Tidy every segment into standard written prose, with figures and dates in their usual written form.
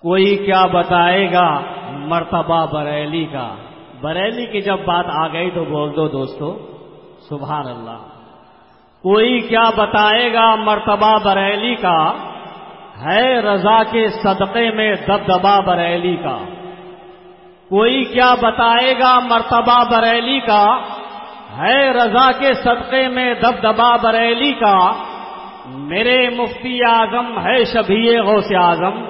کوئی کیا بتائے گا مرتبہ بریلی کا. بریلی کی جب بات آ گئی تو بول دو دوستو سبحان اللہ. کوئی کیا بتائے گا مرتبہ بریلی کا، ہے رضا کے صدقے میں دبدبا بریلی کا. کوئی کیا بتائے گا مرتبہ بریلی کا، ہے رضا کے صدقے میں دبدبا بریلی کا. میرے مفتی اعظم ہے شبیہ غوث اعظم،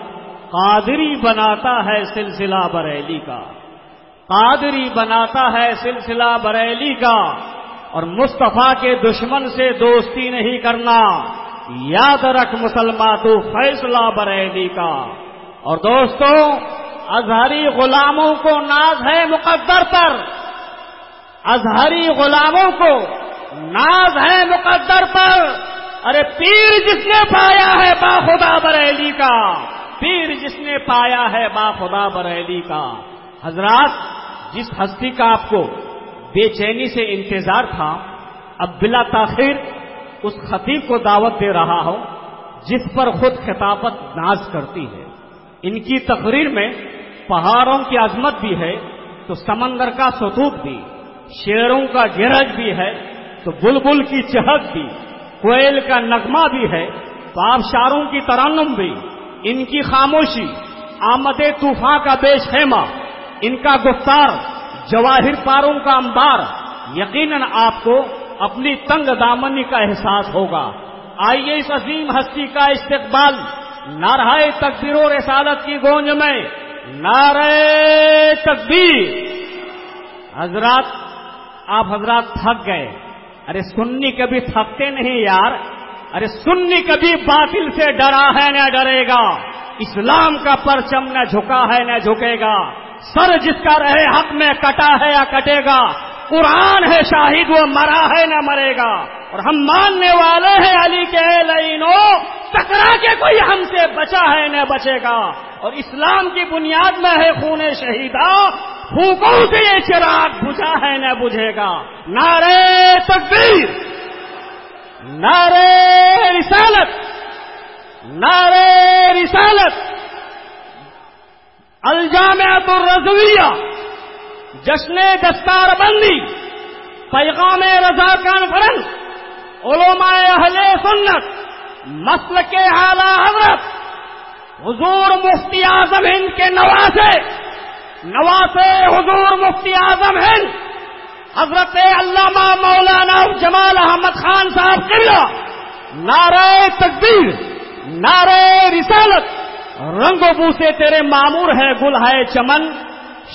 قادری بناتا ہے سلسلہ بریلی کا. قادری بناتا ہے سلسلہ بریلی کا. اور مصطفیٰ کے دشمن سے دوستی نہیں کرنا، یاد رکھ مسلمان تو فیصلہ بریلی کا. اور دوستوں ازہری غلاموں کو ناز ہے مقدر پر، ازہری غلاموں کو ناز ہے مقدر پر. ارے پیر جس نے پایا ہے با خدا بریلی کا، پیر جس نے پایا ہے با خدا بریلی کا. حضرات جس ہستی کا آپ کو بے چینی سے انتظار تھا، اب بلا تاخیر اس خطیب کو دعوت دے رہا ہوں جس پر خود خطابت ناز کرتی ہے. ان کی تقریر میں پہاڑوں کی عظمت بھی ہے تو سمندر کا سطوح بھی، شیروں کا گرج بھی ہے تو بلبل کی چہک بھی، کوئل کا نغمہ بھی ہے تو آبشاروں کی ترنم بھی. ان کی خاموشی آمد طوفاں کا بیش خیمہ، ان کا گفتار جواہر پاروں کا انبار. یقیناً آپ کو اپنی تنگ دامنی کا احساس ہوگا. آئیے اس عظیم ہستی کا استقبال نعرہ تکبیر و رسالت کی گونج میں. نعرہ تکبیر. حضرات آپ حضرات تھک گئے. ارے سنی کبھی تھکتے نہیں یار. ارے سنی کبھی باطل سے ڈرا ہے نہ ڈرے گا. اسلام کا پرچم نہ جھکا ہے نہ جھکے گا. سر جس کا رہے حق میں کٹا ہے یا کٹے گا. قرآن ہے شاہد وہ مرا ہے نہ مرے گا. اور ہم ماننے والے ہیں علی کے لینو، ٹکرا کے کوئی ہم سے بچا ہے نہ بچے گا. اور اسلام کی بنیاد میں ہے خون شہیدہ، پھونکوں سے یہ چراغ بجھا ہے نہ بجھے گا. نعرہ تکبیر، نعرہ رسالت، نعرہ رسالت. الجامعۃ الرضویہ جشن دستار بندی، پیغام رضا کانفرنس، علماء اہل سنت، مسلک اعلی حضرت حضور مفتی اعظم ہند کے نواسے حضور مفتی اعظم ہند حضرت علامہ مولانا جمال احمد خان صاحب قبلہ. نعرہ تکبیر، نعرہ رسالت. رنگ و بو سے تیرے معمور ہے گل ہے چمن،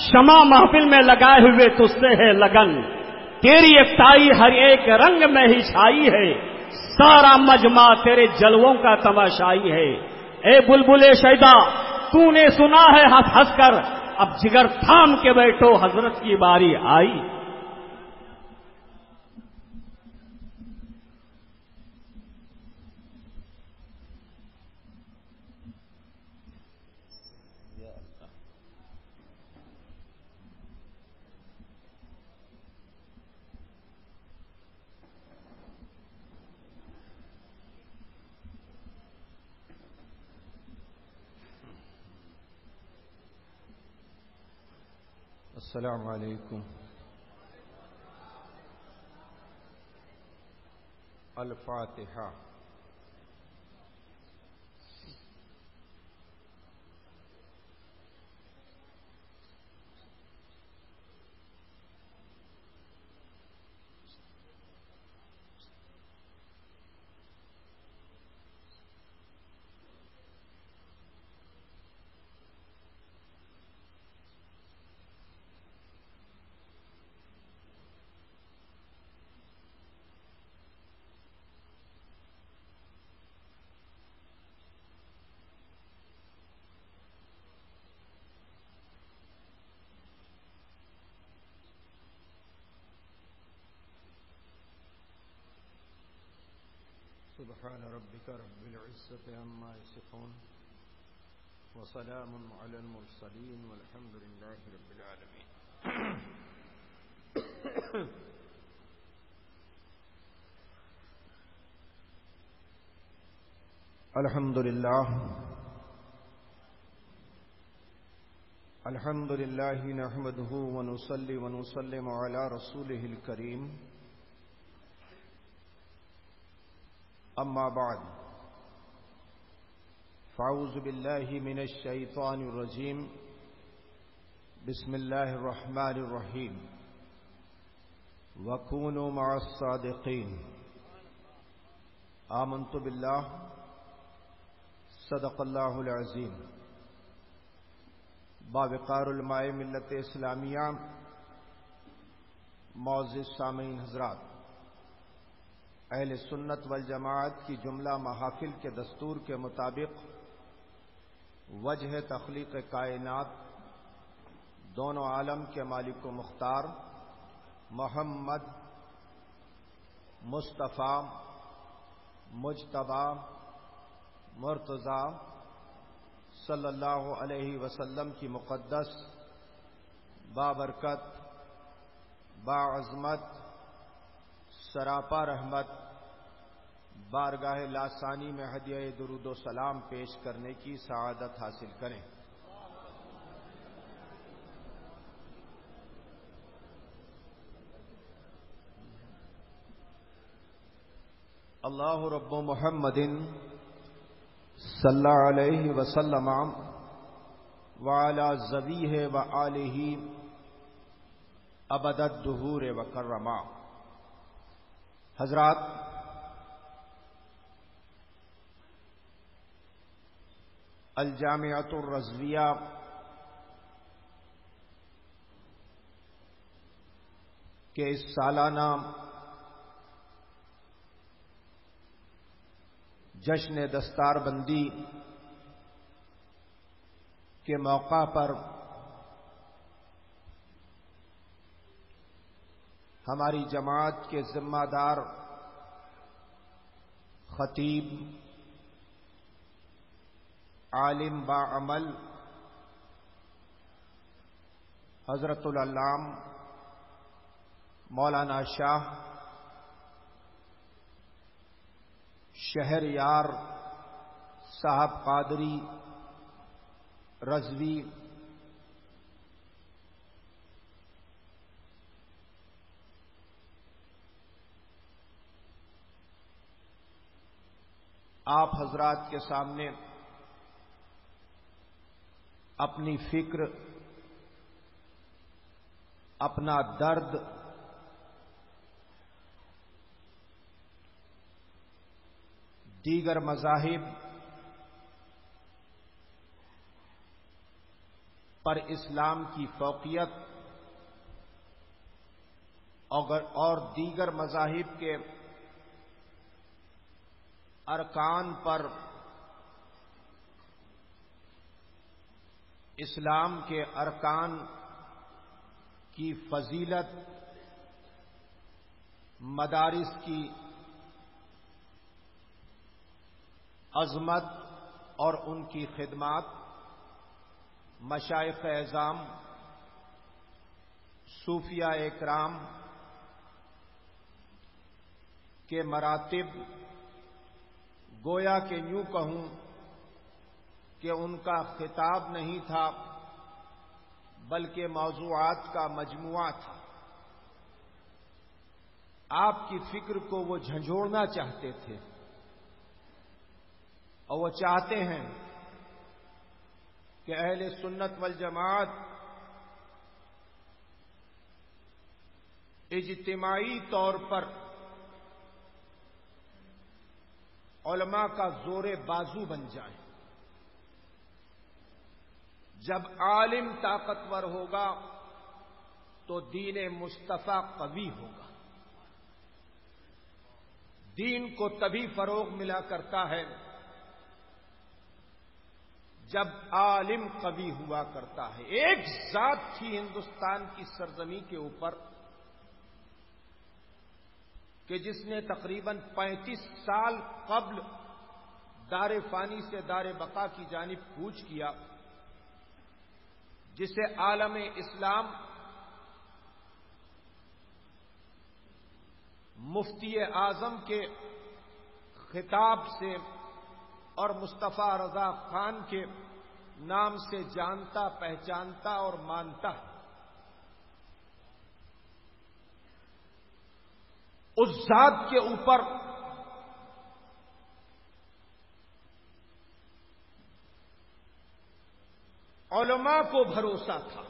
شمع محفل میں لگائے ہوئے تجھ سے ہے لگن. تیری یکتائی ہر ایک رنگ میں ہی چھائی ہے، سارا مجمع تیرے جلووں کا تماشائی ہے. اے بلبل شیدا تو نے سنا ہے ہنس ہنس کر، اب جگر تھام کے بیٹھو حضرت کی باری آئی. السلام علیکم. الفاتحہ. سبحان ربك رب العزة عما يصفون وسلام على المرسلين والحمد لله رب العالمين. الحمد للہ الحمد لله نحمده ونصلي ونسلم على رسوله الكريم أما بعد فأعوذ بالله من الشيطان الرجيم بسم الله الرحمن الرحيم وكونوا مع الصادقين آمنت بالله صدق الله العظيم باوقار علماء ملت اسلامیہ، معزز سامعین حضرات، اہل سنت والجماعت کی جملہ محافل کے دستور کے مطابق وجہ تخلیق کائنات دونوں عالم کے مالک و مختار محمد مصطفیٰ مجتبی مرتضی صلی اللہ علیہ وسلم کی مقدس بابرکت باعظمت سراپا رحمت بارگاہ لاسانی میں ہدیہ درود و سلام پیش کرنے کی سعادت حاصل کریں۔ اللہ رب محمد صلی علیہ وسلم وعلی ذویہ وآلہ ابد الدہور وکرما۔ حضرات، الجامعۃ الرضویہ کے اس سالانہ جشن دستار بندی کے موقع پر ہماری جماعت کے ذمہ دار خطیب عالم باعمل حضرت العلامہ مولانا شاہ شہر یار صاحب قادری رضوی آپ حضرات کے سامنے اپنی فکر، اپنا درد دیگر مذاہب پر اسلام کی فوقیت اور دیگر مذاہب کے ارکان پر اسلام کے ارکان کی فضیلت، مدارس کی عظمت اور ان کی خدمات، مشائخ اعظام، صوفیاء اکرام کے مراتب، گویا کہ یوں کہوں کہ ان کا خطاب نہیں تھا بلکہ موضوعات کا مجموعہ تھا۔ آپ کی فکر کو وہ جھنجھوڑنا چاہتے تھے اور وہ چاہتے ہیں کہ اہل سنت والجماعت اجتماعی طور پر علماء کا زور بازو بن جائے۔ جب عالم طاقتور ہوگا تو دین مصطفیٰ قوی ہوگا۔ دین کو تبھی فروغ ملا کرتا ہے جب عالم قوی ہوا کرتا ہے۔ ایک ذات تھی ہندوستان کی سرزمین کے اوپر کہ جس نے تقریباً 35 سال قبل دار فانی سے دار بقا کی جانب کوچ کیا، جسے عالم اسلام مفتی اعظم کے خطاب سے اور مصطفیٰ رضا خان کے نام سے جانتا، پہچانتا اور مانتا ہے۔ اس ذات کے اوپر علماء کو بھروسہ تھا،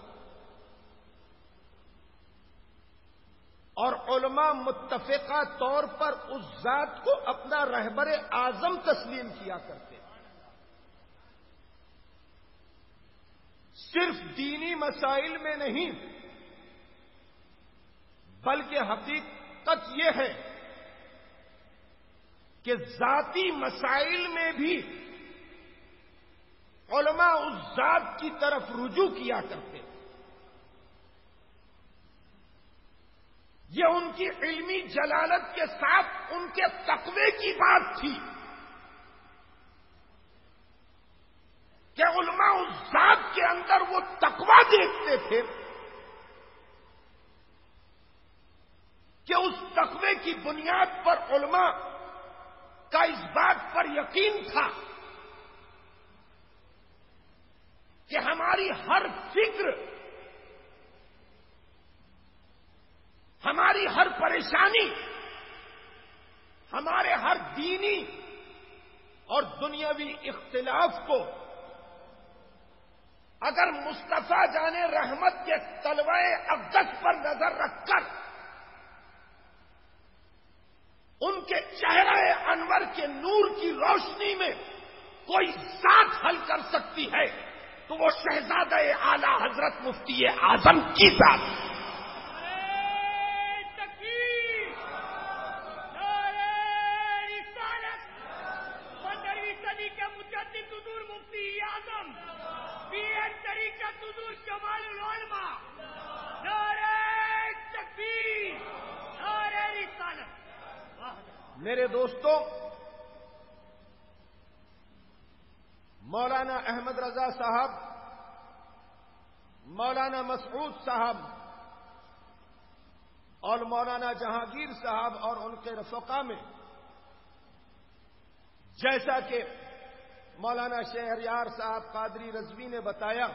اور علماء متفقہ طور پر اس ذات کو اپنا رہبر اعظم تسلیم کیا کرتے ہیں۔ صرف دینی مسائل میں نہیں، بلکہ حقیقت یہ ہے کہ ذاتی مسائل میں بھی علماء اس ذات کی طرف رجوع کیا کرتے ہیں۔ یہ ان کی علمی جلالت کے ساتھ ان کے تقوی کی بات تھی کہ علماء اس ذات کے اندر وہ تقوی دیکھتے تھے کہ اس تقوی کی بنیاد پر علماء کا اس بات پر یقین تھا کہ ہماری ہر فکر، ہماری ہر پریشانی، ہمارے ہر دینی اور دنیاوی اختلاف کو اگر مصطفیٰ جان رحمت کے طلوع اقدس پر نظر رکھ کر ان کے چہرہ انور کے نور کی روشنی میں کوئی ذات حل کر سکتی ہے تو وہ شہزادہ اعلی حضرت مفتی اعظم کی ذات ہے۔ میرے دوستو، مولانا احمد رضا صاحب، مولانا مسعود صاحب اور مولانا جہانگیر صاحب اور ان کے رفقا میں، جیسا کہ مولانا شہریار صاحب قادری رضوی نے بتایا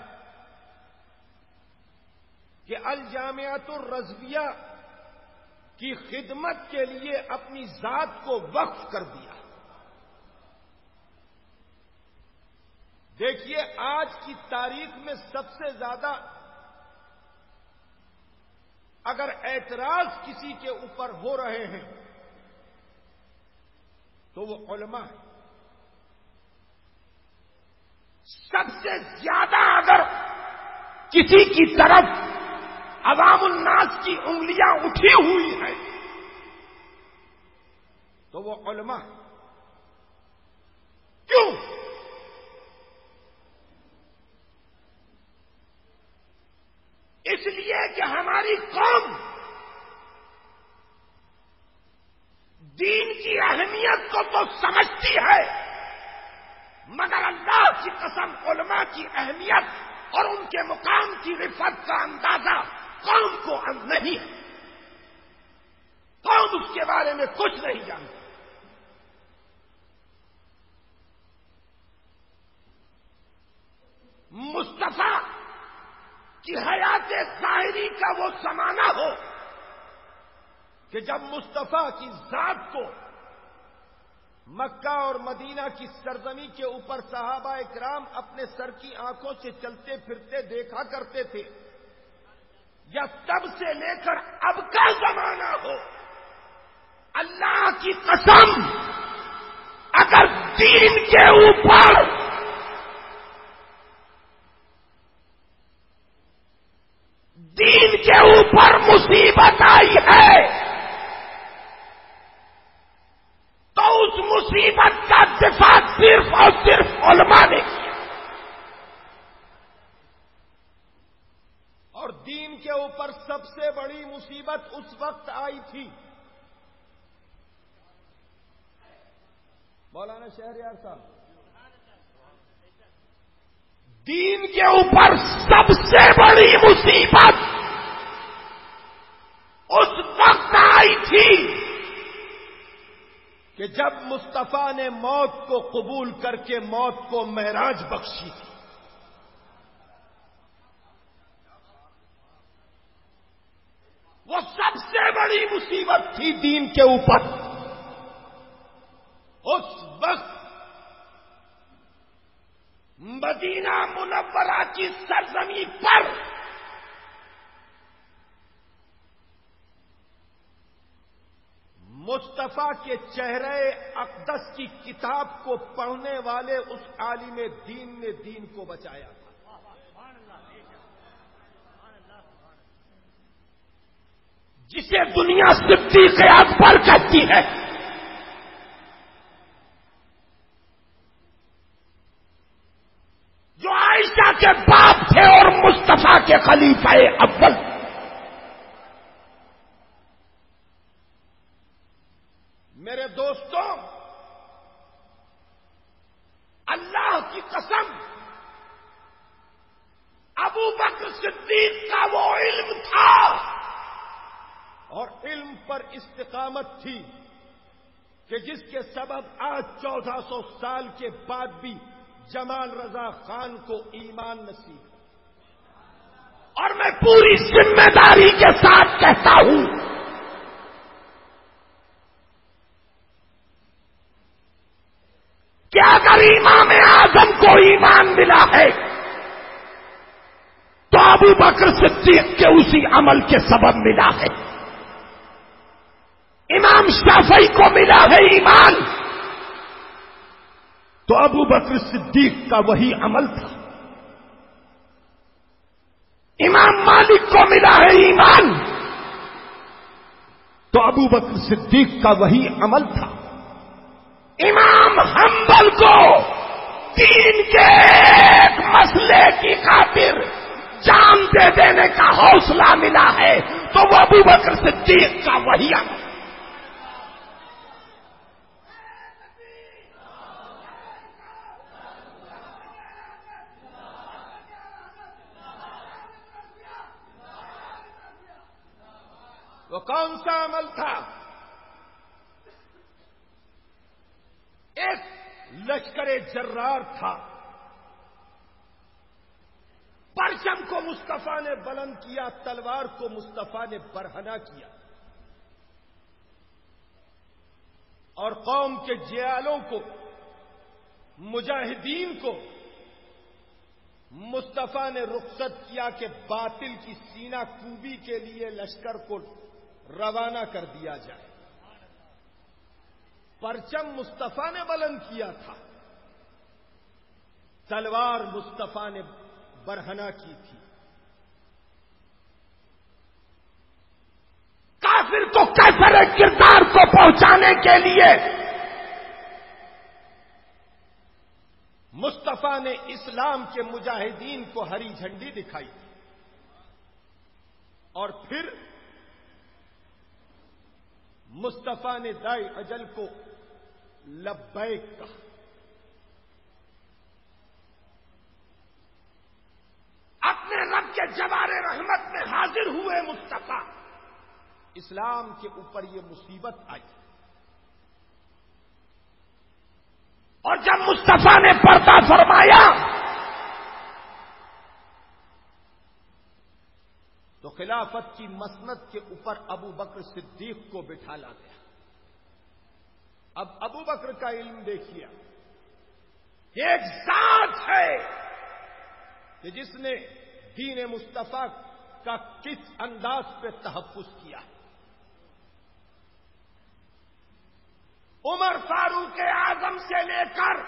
کہ الجامعۃ الرضویہ کی خدمت کے لیے اپنی ذات کو وقف کر دیا۔ دیکھیے، آج کی تاریخ میں سب سے زیادہ اگر اعتراض کسی کے اوپر ہو رہے ہیں تو وہ علماء ہیں۔ سب سے زیادہ اگر کسی کی طرف عوام الناس کی انگلیاں اٹھی ہوئی ہیں تو وہ علماء ہیں۔ کیوں؟ اس لیے کہ ہماری قوم دین کی اہمیت کو تو سمجھتی ہے، مگر اللہ کی قسم علماء کی اہمیت اور ان کے مقام کی رفعت کا اندازہ قوم کو نہیں ہے۔ قوم اس کے بارے میں کچھ نہیں جانتی۔ مصطفیٰ کی حیات ظاہری کا وہ زمانہ ہو کہ جب مصطفیٰ کی ذات کو مکہ اور مدینہ کی سرزمین کے اوپر صحابہ اکرام اپنے سر کی آنکھوں سے چلتے پھرتے دیکھا کرتے تھے، یا تب سے لے کر اب کا زمانہ ہو، اللہ کی قسم اگر دین کے اوپر مصیبت آئی ہے تو اس مصیبت کا دفاع صرف اور صرف علماء نے کیا، اور دین کے اوپر سب سے بڑی مصیبت اس وقت آئی تھی۔ مولانا شہریار صاحب، دین کے اوپر سب سے بڑی مصیبت اس وقت آئی تھی کہ جب مصطفیٰ نے موت کو قبول کر کے موت کو معراج بخشی تھی۔ بڑی مصیبت تھی دین کے اوپر، اس وقت مدینہ منورہ کی سرزمین پر مصطفیٰ کے چہرے اقدس کی کتاب کو پڑھنے والے اس عالم دین نے دین کو بچایا تھا۔ جسے دنیا صدیق اکبر کہتی ہے، جو عائشہ کے باپ تھے اور مصطفیٰ کے خلیفہ اول۔ میرے دوستوں، اللہ کی قسم، ابو بکر صدیق کا وہ علم تھا اور علم پر استقامت تھی کہ جس کے سبب آج 1400 سال کے بعد بھی جمال رضا خان کو ایمان نصیب ہے۔ اور میں پوری ذمہ داری کے ساتھ کہتا ہوں کہ اگر امام اعظم کو ایمان ملا ہے تو ابو بکر صدیق کے اسی عمل کے سبب ملا ہے۔ امام شافعی کو ملا ہے ایمان تو ابو بکر صدیق کا وہی عمل تھا۔ امام مالک کو ملا ہے ایمان تو ابو بکر صدیق کا وہی عمل تھا۔ امام حنبل کو دین کے ایک مسئلے کی خاطر جان دے دینے کا حوصلہ ملا ہے تو وہ ابو بکر صدیق کا وہی عمل۔ وہ کون سا عمل تھا؟ ایک لشکر جرار تھا، پرچم کو مصطفیٰ نے بلند کیا، تلوار کو مصطفیٰ نے برہنہ کیا، اور قوم کے جیالوں کو، مجاہدین کو مصطفیٰ نے رخصت کیا کہ باطل کی سینہ کوبی کے لیے لشکر کو روانہ کر دیا جائے۔ پرچم مصطفیٰ نے بلند کیا تھا، تلوار مصطفیٰ نے برہنہ کی تھی۔ کافر کو کیفر کردار کو پہنچانے کے لیے مصطفیٰ نے اسلام کے مجاہدین کو ہری جھنڈی دکھائی اور پھر مصطفیٰ نے دائی اجل کو لبیک کہا۔ اپنے رب کے جوار رحمت میں حاضر ہوئے مصطفیٰ، اسلام کے اوپر یہ مصیبت آئی، اور جب مصطفیٰ نے پردہ فرمایا تو خلافت کی مسند کے اوپر ابو بکر صدیق کو بٹھالا گیا۔ اب ابو بکر کا علم دیکھیے، ایک ذات ہے کہ جس نے دین مصطفیٰ کا کس انداز پہ تحفظ کیا۔ عمر فاروق اعظم سے لے کر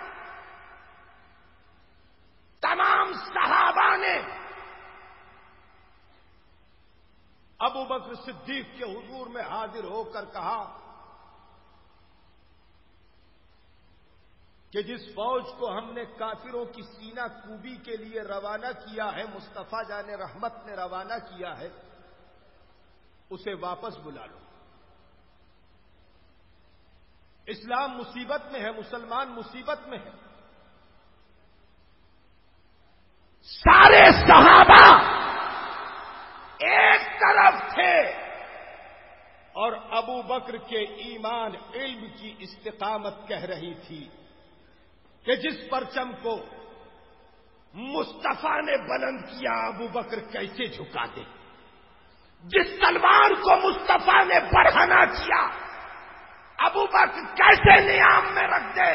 تمام صحابہ نے ابو بکر صدیق کے حضور میں حاضر ہو کر کہا کہ جس فوج کو ہم نے کافروں کی سینہ کوبی کے لیے روانہ کیا ہے، مصطفیٰ جان رحمت نے روانہ کیا ہے، اسے واپس بلا لو۔ اسلام مصیبت میں ہے، مسلمان مصیبت میں ہے۔ سارے صحابہ ایک طرف تھے اور ابو بکر کے ایمان علم کی استقامت کہہ رہی تھی کہ جس پرچم کو مصطفیٰ نے بلند کیا ابو بکر کیسے جھکا دے، جس تلوار کو مصطفیٰ نے برہنہ کیا ابو بکر کیسے نیام میں رکھ دے؟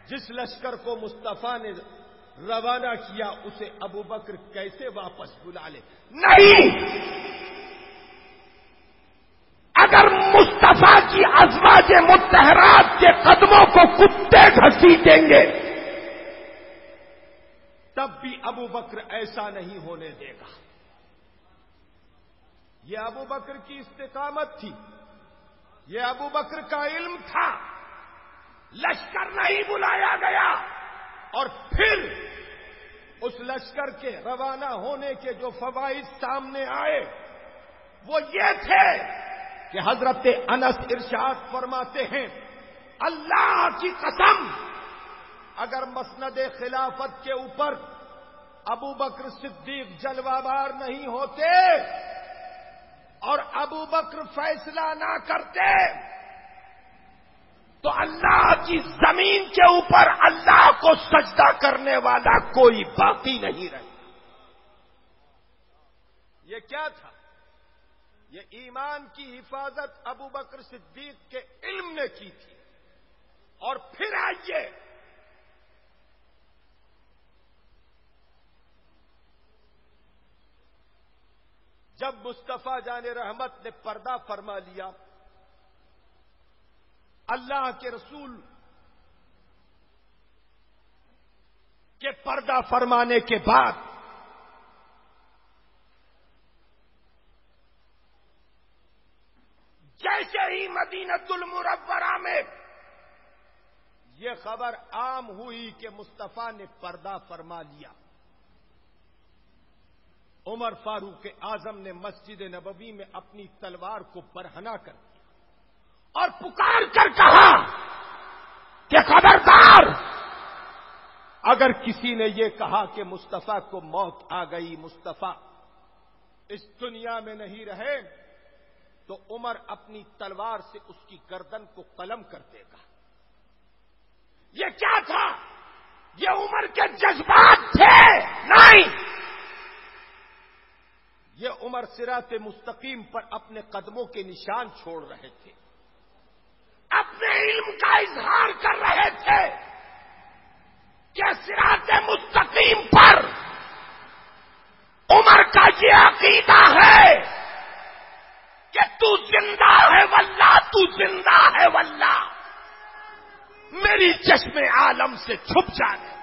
جس لشکر کو مصطفیٰ نے روانہ کیا اسے ابو بکر کیسے واپس بلا لے؟ نہیں، اگر مصطفیٰ کی ازواج مطہرات کے قدموں کو کتے گھسیٹیں گے تب بھی ابو بکر ایسا نہیں ہونے دے گا۔ یہ ابو بکر کی استقامت تھی، یہ ابو بکر کا علم تھا۔ لشکر نہیں بلایا گیا، اور پھر اس لشکر کے روانہ ہونے کے جو فوائد سامنے آئے وہ یہ تھے کہ حضرت انس ارشاد فرماتے ہیں، اللہ کی قسم اگر مسند خلافت کے اوپر ابو بکر صدیق جلوہ بار نہیں ہوتے اور ابو بکر فیصلہ نہ کرتے تو اللہ کی زمین کے اوپر اللہ کو سجدہ کرنے والا کوئی باقی نہیں رہتا۔ یہ کیا تھا؟ یہ ایمان کی حفاظت ابو بکر صدیق کے علم نے کی تھی۔ اور پھر آئیے، جب مصطفیٰ جان رحمت نے پردہ فرما لیا، اللہ کے رسول کے پردہ فرمانے کے بعد جیسے ہی مدینہ المنورہ میں یہ خبر عام ہوئی کہ مصطفیٰ نے پردہ فرما لیا، عمر فاروق اعظم نے مسجد نبوی میں اپنی تلوار کو برہنہ کر دیا اور پکار کر کہا کہ خبردار، اگر کسی نے یہ کہا کہ مصطفیٰ کو موت آ گئی، مصطفیٰ اس دنیا میں نہیں رہے، تو عمر اپنی تلوار سے اس کی گردن کو قلم کر دے گا۔ یہ کیا تھا؟ یہ عمر کے جذبات تھے؟ نہیں، یہ عمر صراط مستقیم پر اپنے قدموں کے نشان چھوڑ رہے تھے، اپنے علم کا اظہار کر رہے تھے کہ صراط مستقیم پر عمر کا یہ عقیدہ ہے کہ تو زندہ ہے واللہ، تو زندہ ہے واللہ، میری چشم عالم سے چھپ جانے۔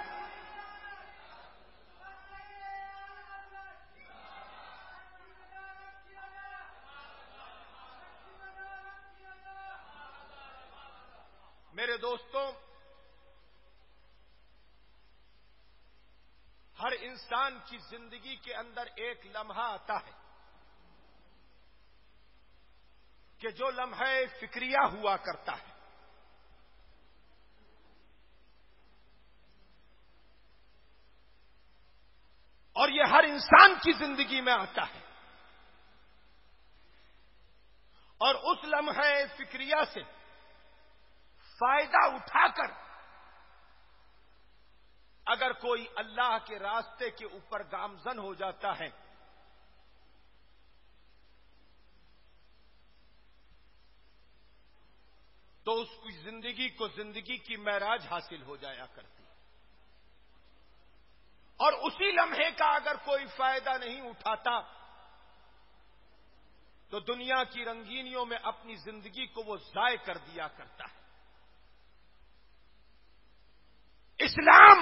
میرے دوستوں، ہر انسان کی زندگی کے اندر ایک لمحہ آتا ہے کہ جو لمحہ فکریہ ہوا کرتا ہے، اور یہ ہر انسان کی زندگی میں آتا ہے، اور اس لمحہ فکریہ سے فائدہ اٹھا کر اگر کوئی اللہ کے راستے کے اوپر گامزن ہو جاتا ہے تو اس کی زندگی کو زندگی کی معراج حاصل ہو جایا کرتی ہے، اور اسی لمحے کا اگر کوئی فائدہ نہیں اٹھاتا تو دنیا کی رنگینیوں میں اپنی زندگی کو وہ ضائع کر دیا کرتا ہے۔ اسلام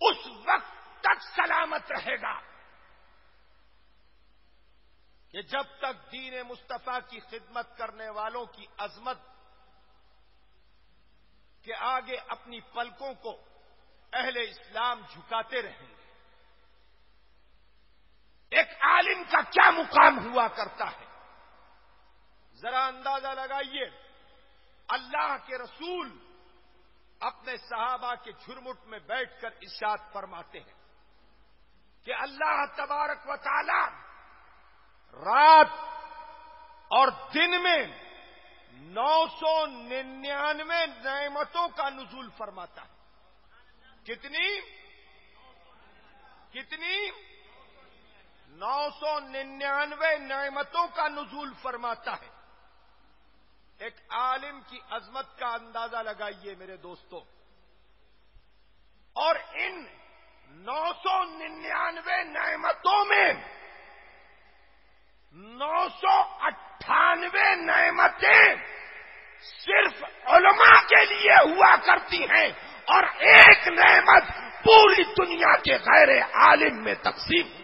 اس وقت تک سلامت رہے گا کہ جب تک دین مصطفیٰ کی خدمت کرنے والوں کی عظمت کے آگے اپنی پلکوں کو اہل اسلام جھکاتے رہیں گے۔ ایک عالم کا کیا مقام ہوا کرتا ہے، ذرا اندازہ لگائیے۔ اللہ کے رسول اپنے صحابہ کے جھرمٹ میں بیٹھ کر ارشاد فرماتے ہیں کہ اللہ تبارک و تعالی رات اور دن میں 999 نعمتوں کا نزول فرماتا ہے۔ کتنی 999 نعمتوں کا نزول فرماتا ہے. ایک عالم کی عظمت کا اندازہ لگائیے میرے دوستو. اور ان 999 نعمتوں میں 998 نعمتیں صرف علماء کے لیے ہوا کرتی ہیں اور ایک نعمت پوری دنیا کے غیر عالم میں تقسیم ہوا.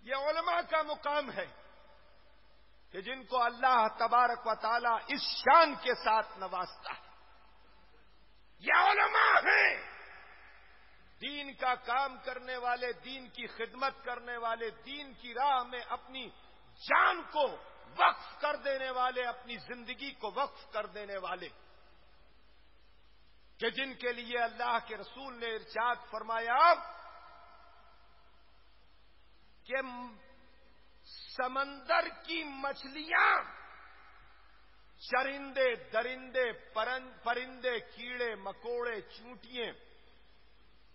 یہ علماء کا مقام ہے کہ جن کو اللہ تبارک و تعالی اس شان کے ساتھ نوازتا ہے. یہ علماء ہیں دین کا کام کرنے والے، دین کی خدمت کرنے والے، دین کی راہ میں اپنی جان کو وقف کر دینے والے، اپنی زندگی کو وقف کر دینے والے، کہ جن کے لیے اللہ کے رسول نے ارشاد فرمایا کہ سمندر کی مچھلیاں، چرندے درندے، پرندے کیڑے مکوڑے چونٹیاں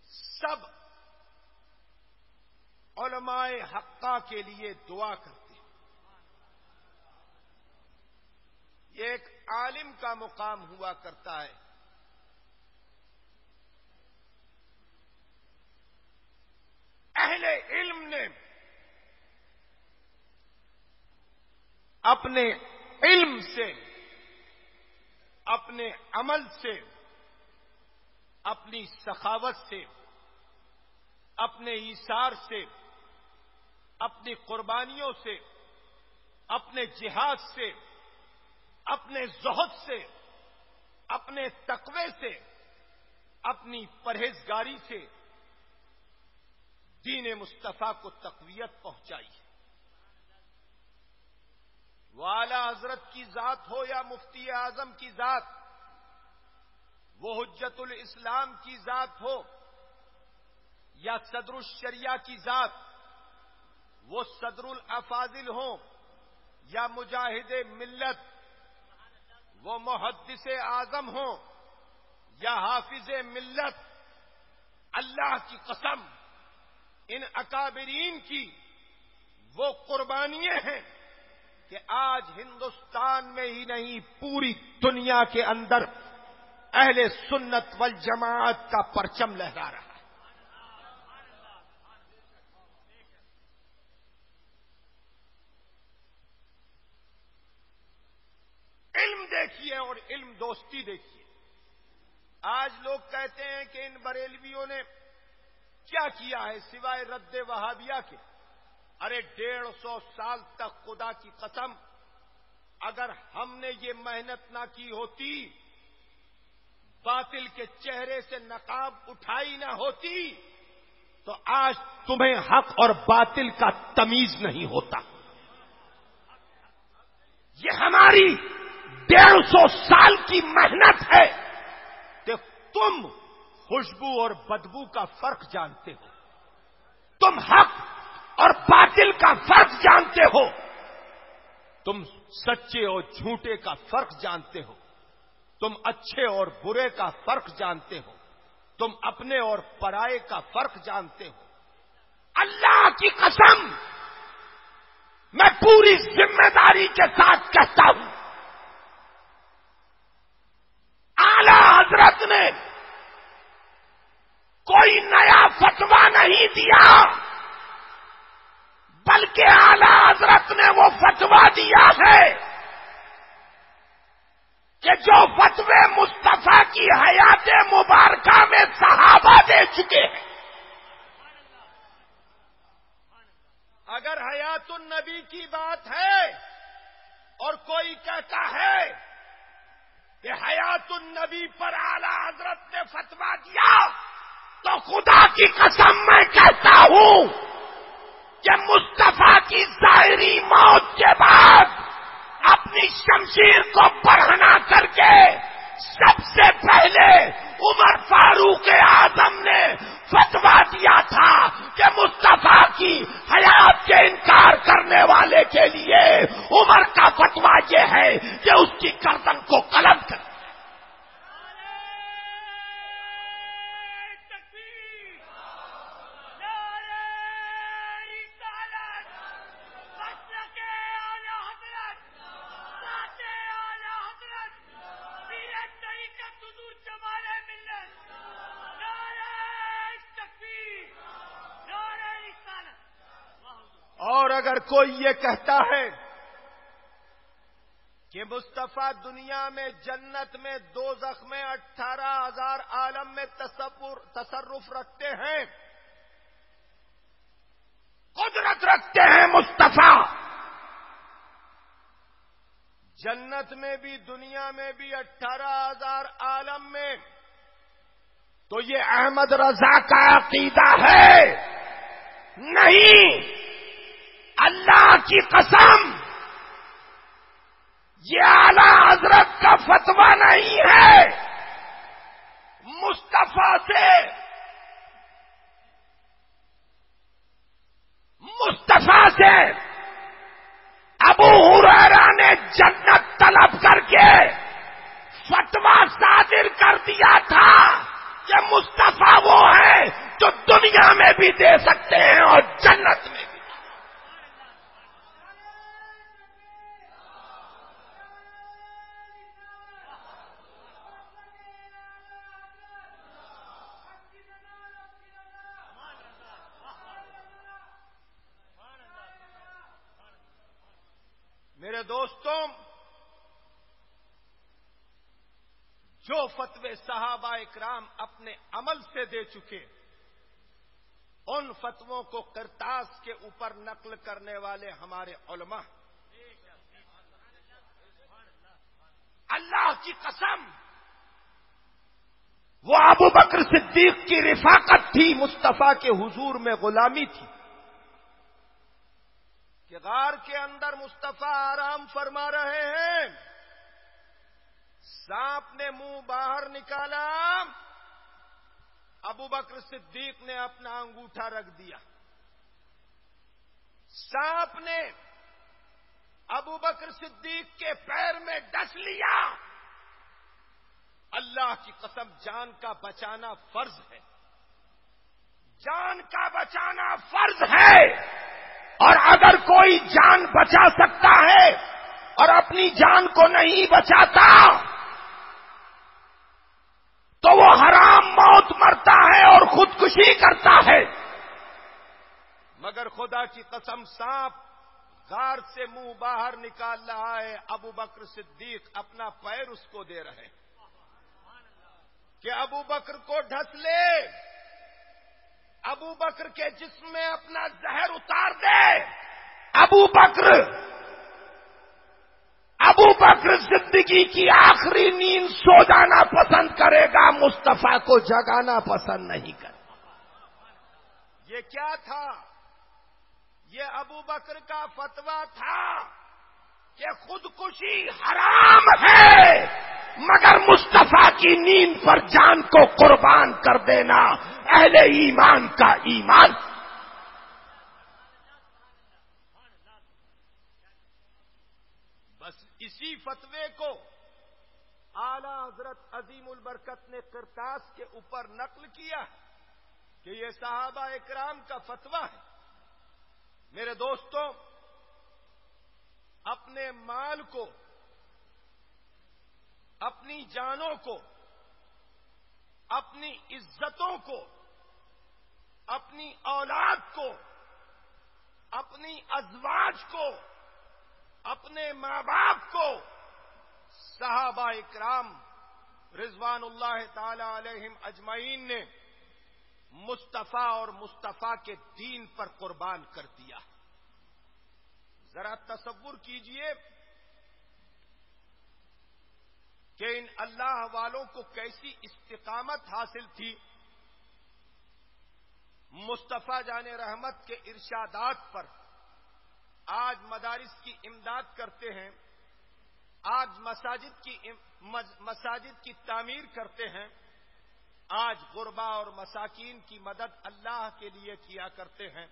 سب علماء حقہ کے لیے دعا کرتے ہیں. یہ ایک عالم کا مقام ہوا کرتا ہے. اہل علم نے اپنے علم سے، اپنے عمل سے، اپنی سخاوت سے، اپنے ایثار سے، اپنی قربانیوں سے، اپنے جہاد سے، اپنے زہد سے، اپنے تقوی سے، اپنی پرہیزگاری سے دین مصطفیٰ کو تقویت پہنچائی ہے. وہ اعلی حضرت کی ذات ہو یا مفتی اعظم کی ذات، وہ حجت الاسلام کی ذات ہو یا صدر الشریعہ کی ذات، وہ صدر الافاضل ہوں یا مجاہد ملت، وہ محدث اعظم ہوں یا حافظ ملت، اللہ کی قسم ان اکابرین کی وہ قربانیاں ہیں کہ آج ہندوستان میں ہی نہیں پوری دنیا کے اندر اہل سنت والجماعت کا پرچم لہرا رہا ہے. علم دیکھیے اور علم دوستی دیکھیے. آج لوگ کہتے ہیں کہ ان بریلویوں نے کیا کیا ہے سوائے رد وہابیہ کے. ارے 150 سال تک خدا کی قسم اگر ہم نے یہ محنت نہ کی ہوتی، باطل کے چہرے سے نقاب اٹھائی نہ ہوتی، تو آج تمہیں حق اور باطل کا تمیز نہیں ہوتا. یہ ہماری 150 سال کی محنت ہے کہ تم خوشبو اور بدبو کا فرق جانتے ہو، تم حق اور باطل کا فرق جانتے ہو، تم سچے اور جھوٹے کا فرق جانتے ہو، تم اچھے اور برے کا فرق جانتے ہو، تم اپنے اور پرائے کا فرق جانتے ہو. اللہ کی قسم میں پوری ذمہ داری کے ساتھ کہتا ہوں، اعلی حضرت نے کوئی نیا فتویٰ نہیں دیا، بلکہ اعلی حضرت نے وہ فتویٰ دیا ہے کہ جو فتوے مصطفیٰ کی حیات مبارکہ میں صحابہ دے چکے ہیں. اگر حیات النبی کی بات ہے اور کوئی کہتا ہے کہ حیات النبی پر اعلی حضرت نے فتویٰ دیا، تو خدا کی قسم میں کہتا ہوں کہ مصطفیٰ کی ظاہری موت کے بعد اپنی شمشیر کو برہنہ کر کے سب سے پہلے عمر فاروق اعظم نے فتویٰ دیا تھا کہ مصطفیٰ کی حیات کے انکار کرنے والے کے لیے عمر کا فتویٰ یہ ہے کہ اس کی گردن کو قلم کر. حضور جمال ملت، نعرہ تکبیر، نعرہ رسالت۔ اور اگر کوئی یہ کہتا ہے کہ مصطفیٰ دنیا میں، جنت میں، دوزخ میں 18,000 عالم میں تصرف رکھتے ہیں، قدرت رکھتے ہیں مصطفیٰ، جنت میں بھی دنیا میں بھی 18,000 عالم میں، تو یہ احمد رضا کا عقیدہ ہے؟ نہیں، اللہ کی قسم یہ اعلی حضرت کا فتویٰ نہیں ہے۔ مصطفیٰ سے ابو ہریرہ نے جنت طلب کر کے فتویٰ صادر کر دیا تھا کہ مصطفیٰ وہ ہے جو دنیا میں بھی دے سکتے ہیں اور جنت میں بھی۔ میرے دوستوں، جو فتوے صحابہ اکرام اپنے عمل سے دے چکے، ان فتووں کو کرتاس کے اوپر نقل کرنے والے ہمارے علماء۔ اللہ کی قسم وہ ابو بکر صدیق کی رفاقت تھی، مصطفیٰ کے حضور میں غلامی تھی کہ غار کے اندر مصطفیٰ آرام فرما رہے ہیں، سانپ نے منہ باہر نکالا، ابو بکر صدیق نے اپنا انگوٹھا رکھ دیا، سانپ نے ابو بکر صدیق کے پیر میں ڈس لیا۔ اللہ کی قسم جان کا بچانا فرض ہے، جان کا بچانا فرض ہے، اور اگر کوئی جان بچا سکتا ہے اور اپنی جان کو نہیں بچاتا تو وہ حرام موت مرتا ہے اور خودکشی کرتا ہے۔ مگر خدا کی قسم سانپ غار سے منہ باہر نکال رہا ہے، ابو بکر صدیق اپنا پیر اس کو دے رہے کہ ابو بکر کو ڈھس لے، ابو بکر کے جسم میں اپنا زہر اتار دے۔ ابو بکر زندگی کی آخری نیند سو جانا پسند کرے گا، مصطفیٰ کو جگانا پسند نہیں کرے۔ یہ کیا تھا؟ یہ ابو بکر کا فتویٰ تھا کہ خودکشی حرام ہے، مگر مصطفیٰ کی نیند پر جان کو قربان کر دینا اہل ایمان کا ایمان۔ بس اسی فتوے کو اعلی حضرت عظیم البرکت نے کرتاس کے اوپر نقل کیا کہ یہ صحابہ اکرام کا فتویٰ ہے۔ میرے دوستوں، اپنے مال کو، اپنی جانوں کو، اپنی عزتوں کو، اپنی اولاد کو، اپنی ازواج کو، اپنے ماں باپ کو صحابہ اکرام رضوان اللہ تعالی علیہم اجمعین نے مصطفیٰ اور مصطفیٰ کے دین پر قربان کر دیا۔ ذرا تصور کیجئے کہ ان اللہ والوں کو کیسی استقامت حاصل تھی۔ مصطفیٰ جان رحمت کے ارشادات پر آج مدارس کی امداد کرتے ہیں، آج مساجد کی تعمیر کرتے ہیں، آج غربا اور مساکین کی مدد اللہ کے لیے کیا کرتے ہیں۔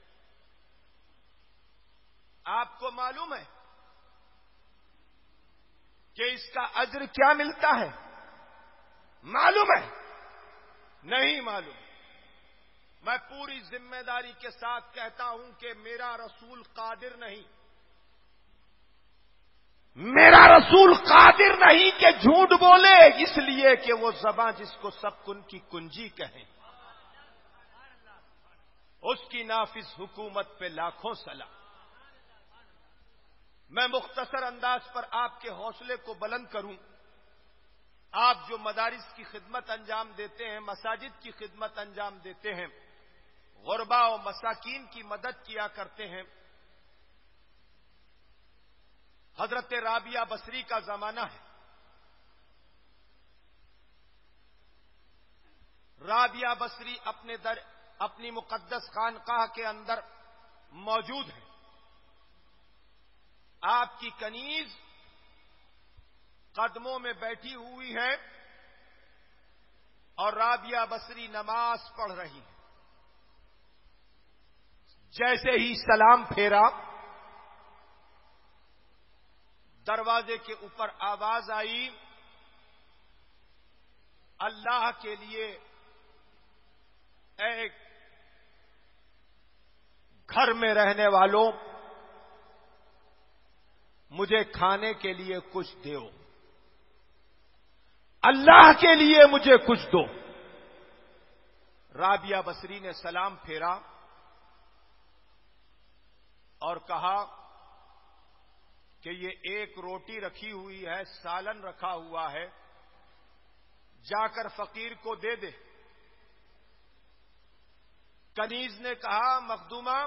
آپ کو معلوم ہے کہ اس کا اجر کیا ملتا ہے؟ معلوم ہے؟ نہیں معلوم۔ میں پوری ذمہ داری کے ساتھ کہتا ہوں کہ میرا رسول قادر نہیں، میرا رسول قادر نہیں کہ جھوٹ بولے، اس لیے کہ وہ زباں جس کو سب کن کی کنجی کہیں، اس کی نافذ حکومت پہ لاکھوں سلام۔ میں مختصر انداز پر آپ کے حوصلے کو بلند کروں۔ آپ جو مدارس کی خدمت انجام دیتے ہیں، مساجد کی خدمت انجام دیتے ہیں، غربا و مساکین کی مدد کیا کرتے ہیں، حضرت رابعہ بصری کا زمانہ ہے۔ رابعہ بصری اپنی مقدس خانقاہ کے اندر موجود ہے۔ آپ کی کنیز قدموں میں بیٹھی ہوئی ہے اور رابعہ بصری نماز پڑھ رہی ہے۔ جیسے ہی سلام پھیرا، دروازے کے اوپر آواز آئی، اللہ کے لیے اے گھر میں رہنے والوں، مجھے کھانے کے لیے کچھ دو، اللہ کے لیے مجھے کچھ دو۔ رابعہ بصری نے سلام پھیرا اور کہا کہ یہ ایک روٹی رکھی ہوئی ہے، سالن رکھا ہوا ہے، جا کر فقیر کو دے دے۔ کنیز نے کہا، مخدومہ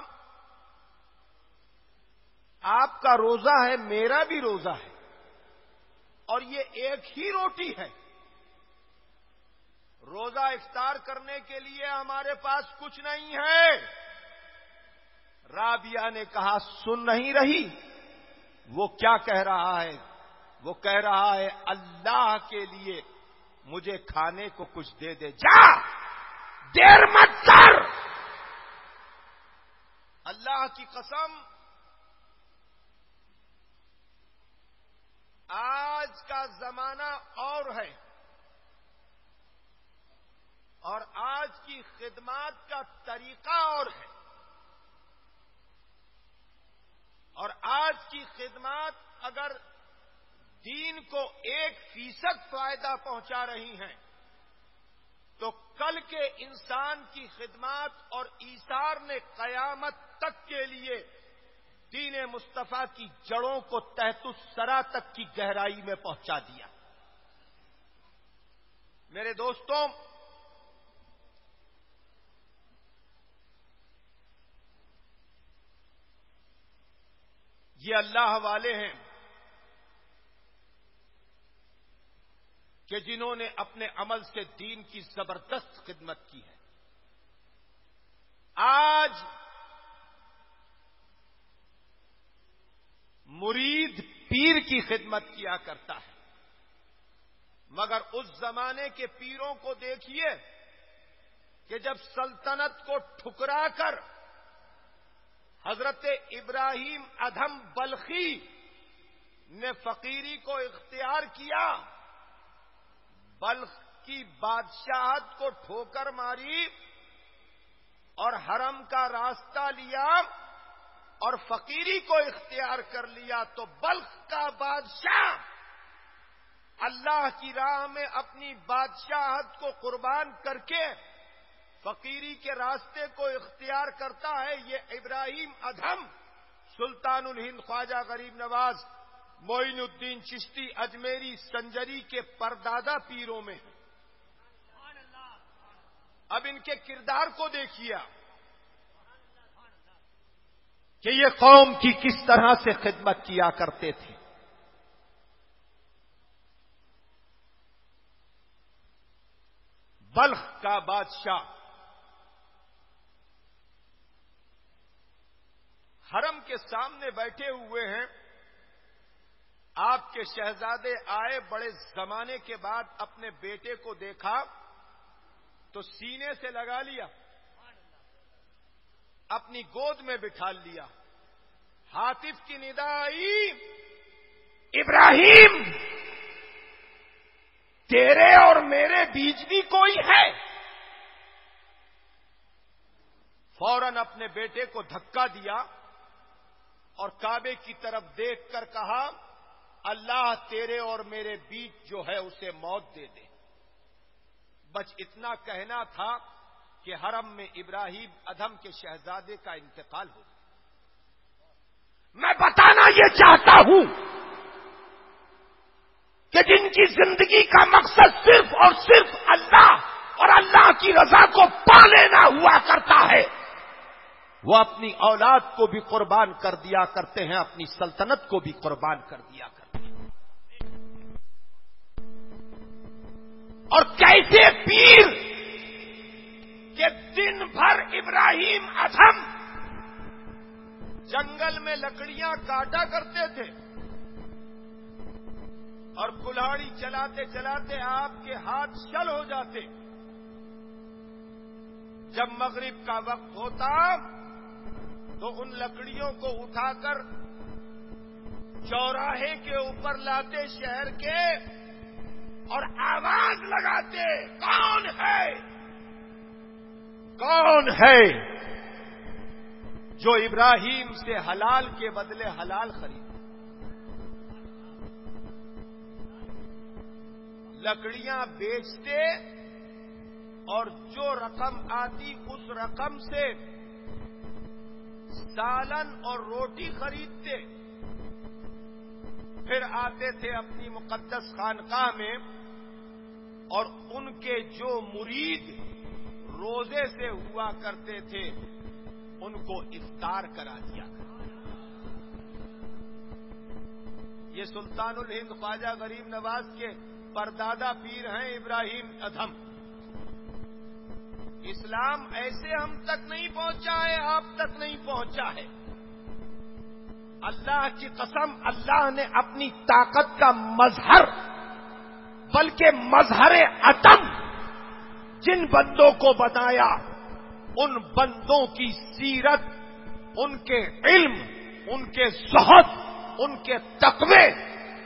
آپ کا روزہ ہے، میرا بھی روزہ ہے، اور یہ ایک ہی روٹی ہے، روزہ افطار کرنے کے لیے ہمارے پاس کچھ نہیں ہے۔ رابعہ نے کہا، سن نہیں رہی وہ کیا کہہ رہا ہے؟ وہ کہہ رہا ہے اللہ کے لیے مجھے کھانے کو کچھ دے دے، جا دیر مت کر۔ اللہ کی قسم، آج کا زمانہ اور ہے، اور آج کی خدمات کا طریقہ اور ہے، اور آج کی خدمات اگر دین کو 1% فائدہ پہنچا رہی ہیں تو کل کے انسان کی خدمات اور ایثار نے قیامت تک کے لیے دین مصطفیٰ کی جڑوں کو تحت الثری تک کی گہرائی میں پہنچا دیا۔ میرے دوستوں، یہ اللہ والے ہیں کہ جنہوں نے اپنے عمل سے دین کی زبردست خدمت کی ہے۔ آج مرید پیر کی خدمت کیا کرتا ہے، مگر اس زمانے کے پیروں کو دیکھیے کہ جب سلطنت کو ٹھکرا کر حضرت ابراہیم ادھم بلخی نے فقیری کو اختیار کیا، بلخ کی بادشاہت کو ٹھوکر ماری اور حرم کا راستہ لیا اور فقیری کو اختیار کر لیا، تو بلخ کا بادشاہ اللہ کی راہ میں اپنی بادشاہت کو قربان کر کے فقیری کے راستے کو اختیار کرتا ہے۔ یہ ابراہیم ادھم سلطان الہند خواجہ غریب نواز معین الدین چشتی اجمیری سنجری کے پردادا پیروں میں ہیں۔ اب ان کے کردار کو دیکھیے کہ یہ قوم کی کس طرح سے خدمت کیا کرتے تھے۔ بلخ کا بادشاہ حرم کے سامنے بیٹھے ہوئے ہیں، آپ کے شہزادے آئے، بڑے زمانے کے بعد اپنے بیٹے کو دیکھا تو سینے سے لگا لیا، اپنی گود میں بٹھا لیا۔ ہاتف کی ندا آئی، ابراہیم تیرے اور میرے بیچ بھی کوئی ہے؟ فوراً اپنے بیٹے کو دھکا دیا اور کعبے کی طرف دیکھ کر کہا، اللہ تیرے اور میرے بیچ جو ہے اسے موت دے دے۔ بس اتنا کہنا تھا کہ حرم میں ابراہیم ادھم کے شہزادے کا انتقال ہو گیا۔ میں بتانا یہ چاہتا ہوں کہ جن کی زندگی کا مقصد صرف اور صرف اللہ اور اللہ کی رضا کو پا لینا ہوا کرتا ہے، وہ اپنی اولاد کو بھی قربان کر دیا کرتے ہیں، اپنی سلطنت کو بھی قربان کر دیا کرتے ہیں۔ اور کیسے پیر کہ دن بھر ابراہیم ادھم جنگل میں لکڑیاں کاٹا کرتے تھے اور کلاڑی چلاتے چلاتے آپ کے ہاتھ شل ہو جاتے۔ جب مغرب کا وقت ہوتا تو ان لکڑیوں کو اٹھا کر چوراہے کے اوپر لاتے شہر کے اور آواز لگاتے، کون ہے؟ کون ہے جو ابراہیم سے حلال کے بدلے حلال خرید؟ لکڑیاں بیچتے اور جو رقم آتی اس رقم سے سالن اور روٹی خریدتے، پھر آتے تھے اپنی مقدس خانقاہ میں اور ان کے جو مرید روزے سے ہوا کرتے تھے ان کو افطار کرا دیا۔ یہ سلطان الہند خواجہ غریب نواز کے پردادا پیر ہیں ابراہیم ادھم۔ اسلام ایسے ہم تک نہیں پہنچا ہے، آپ تک نہیں پہنچا ہے۔ اللہ کی قسم، اللہ نے اپنی طاقت کا مظہر بلکہ مظہر عدم جن بندوں کو بتایا، ان بندوں کی سیرت، ان کے علم، ان کے زہد، ان کے تقوی،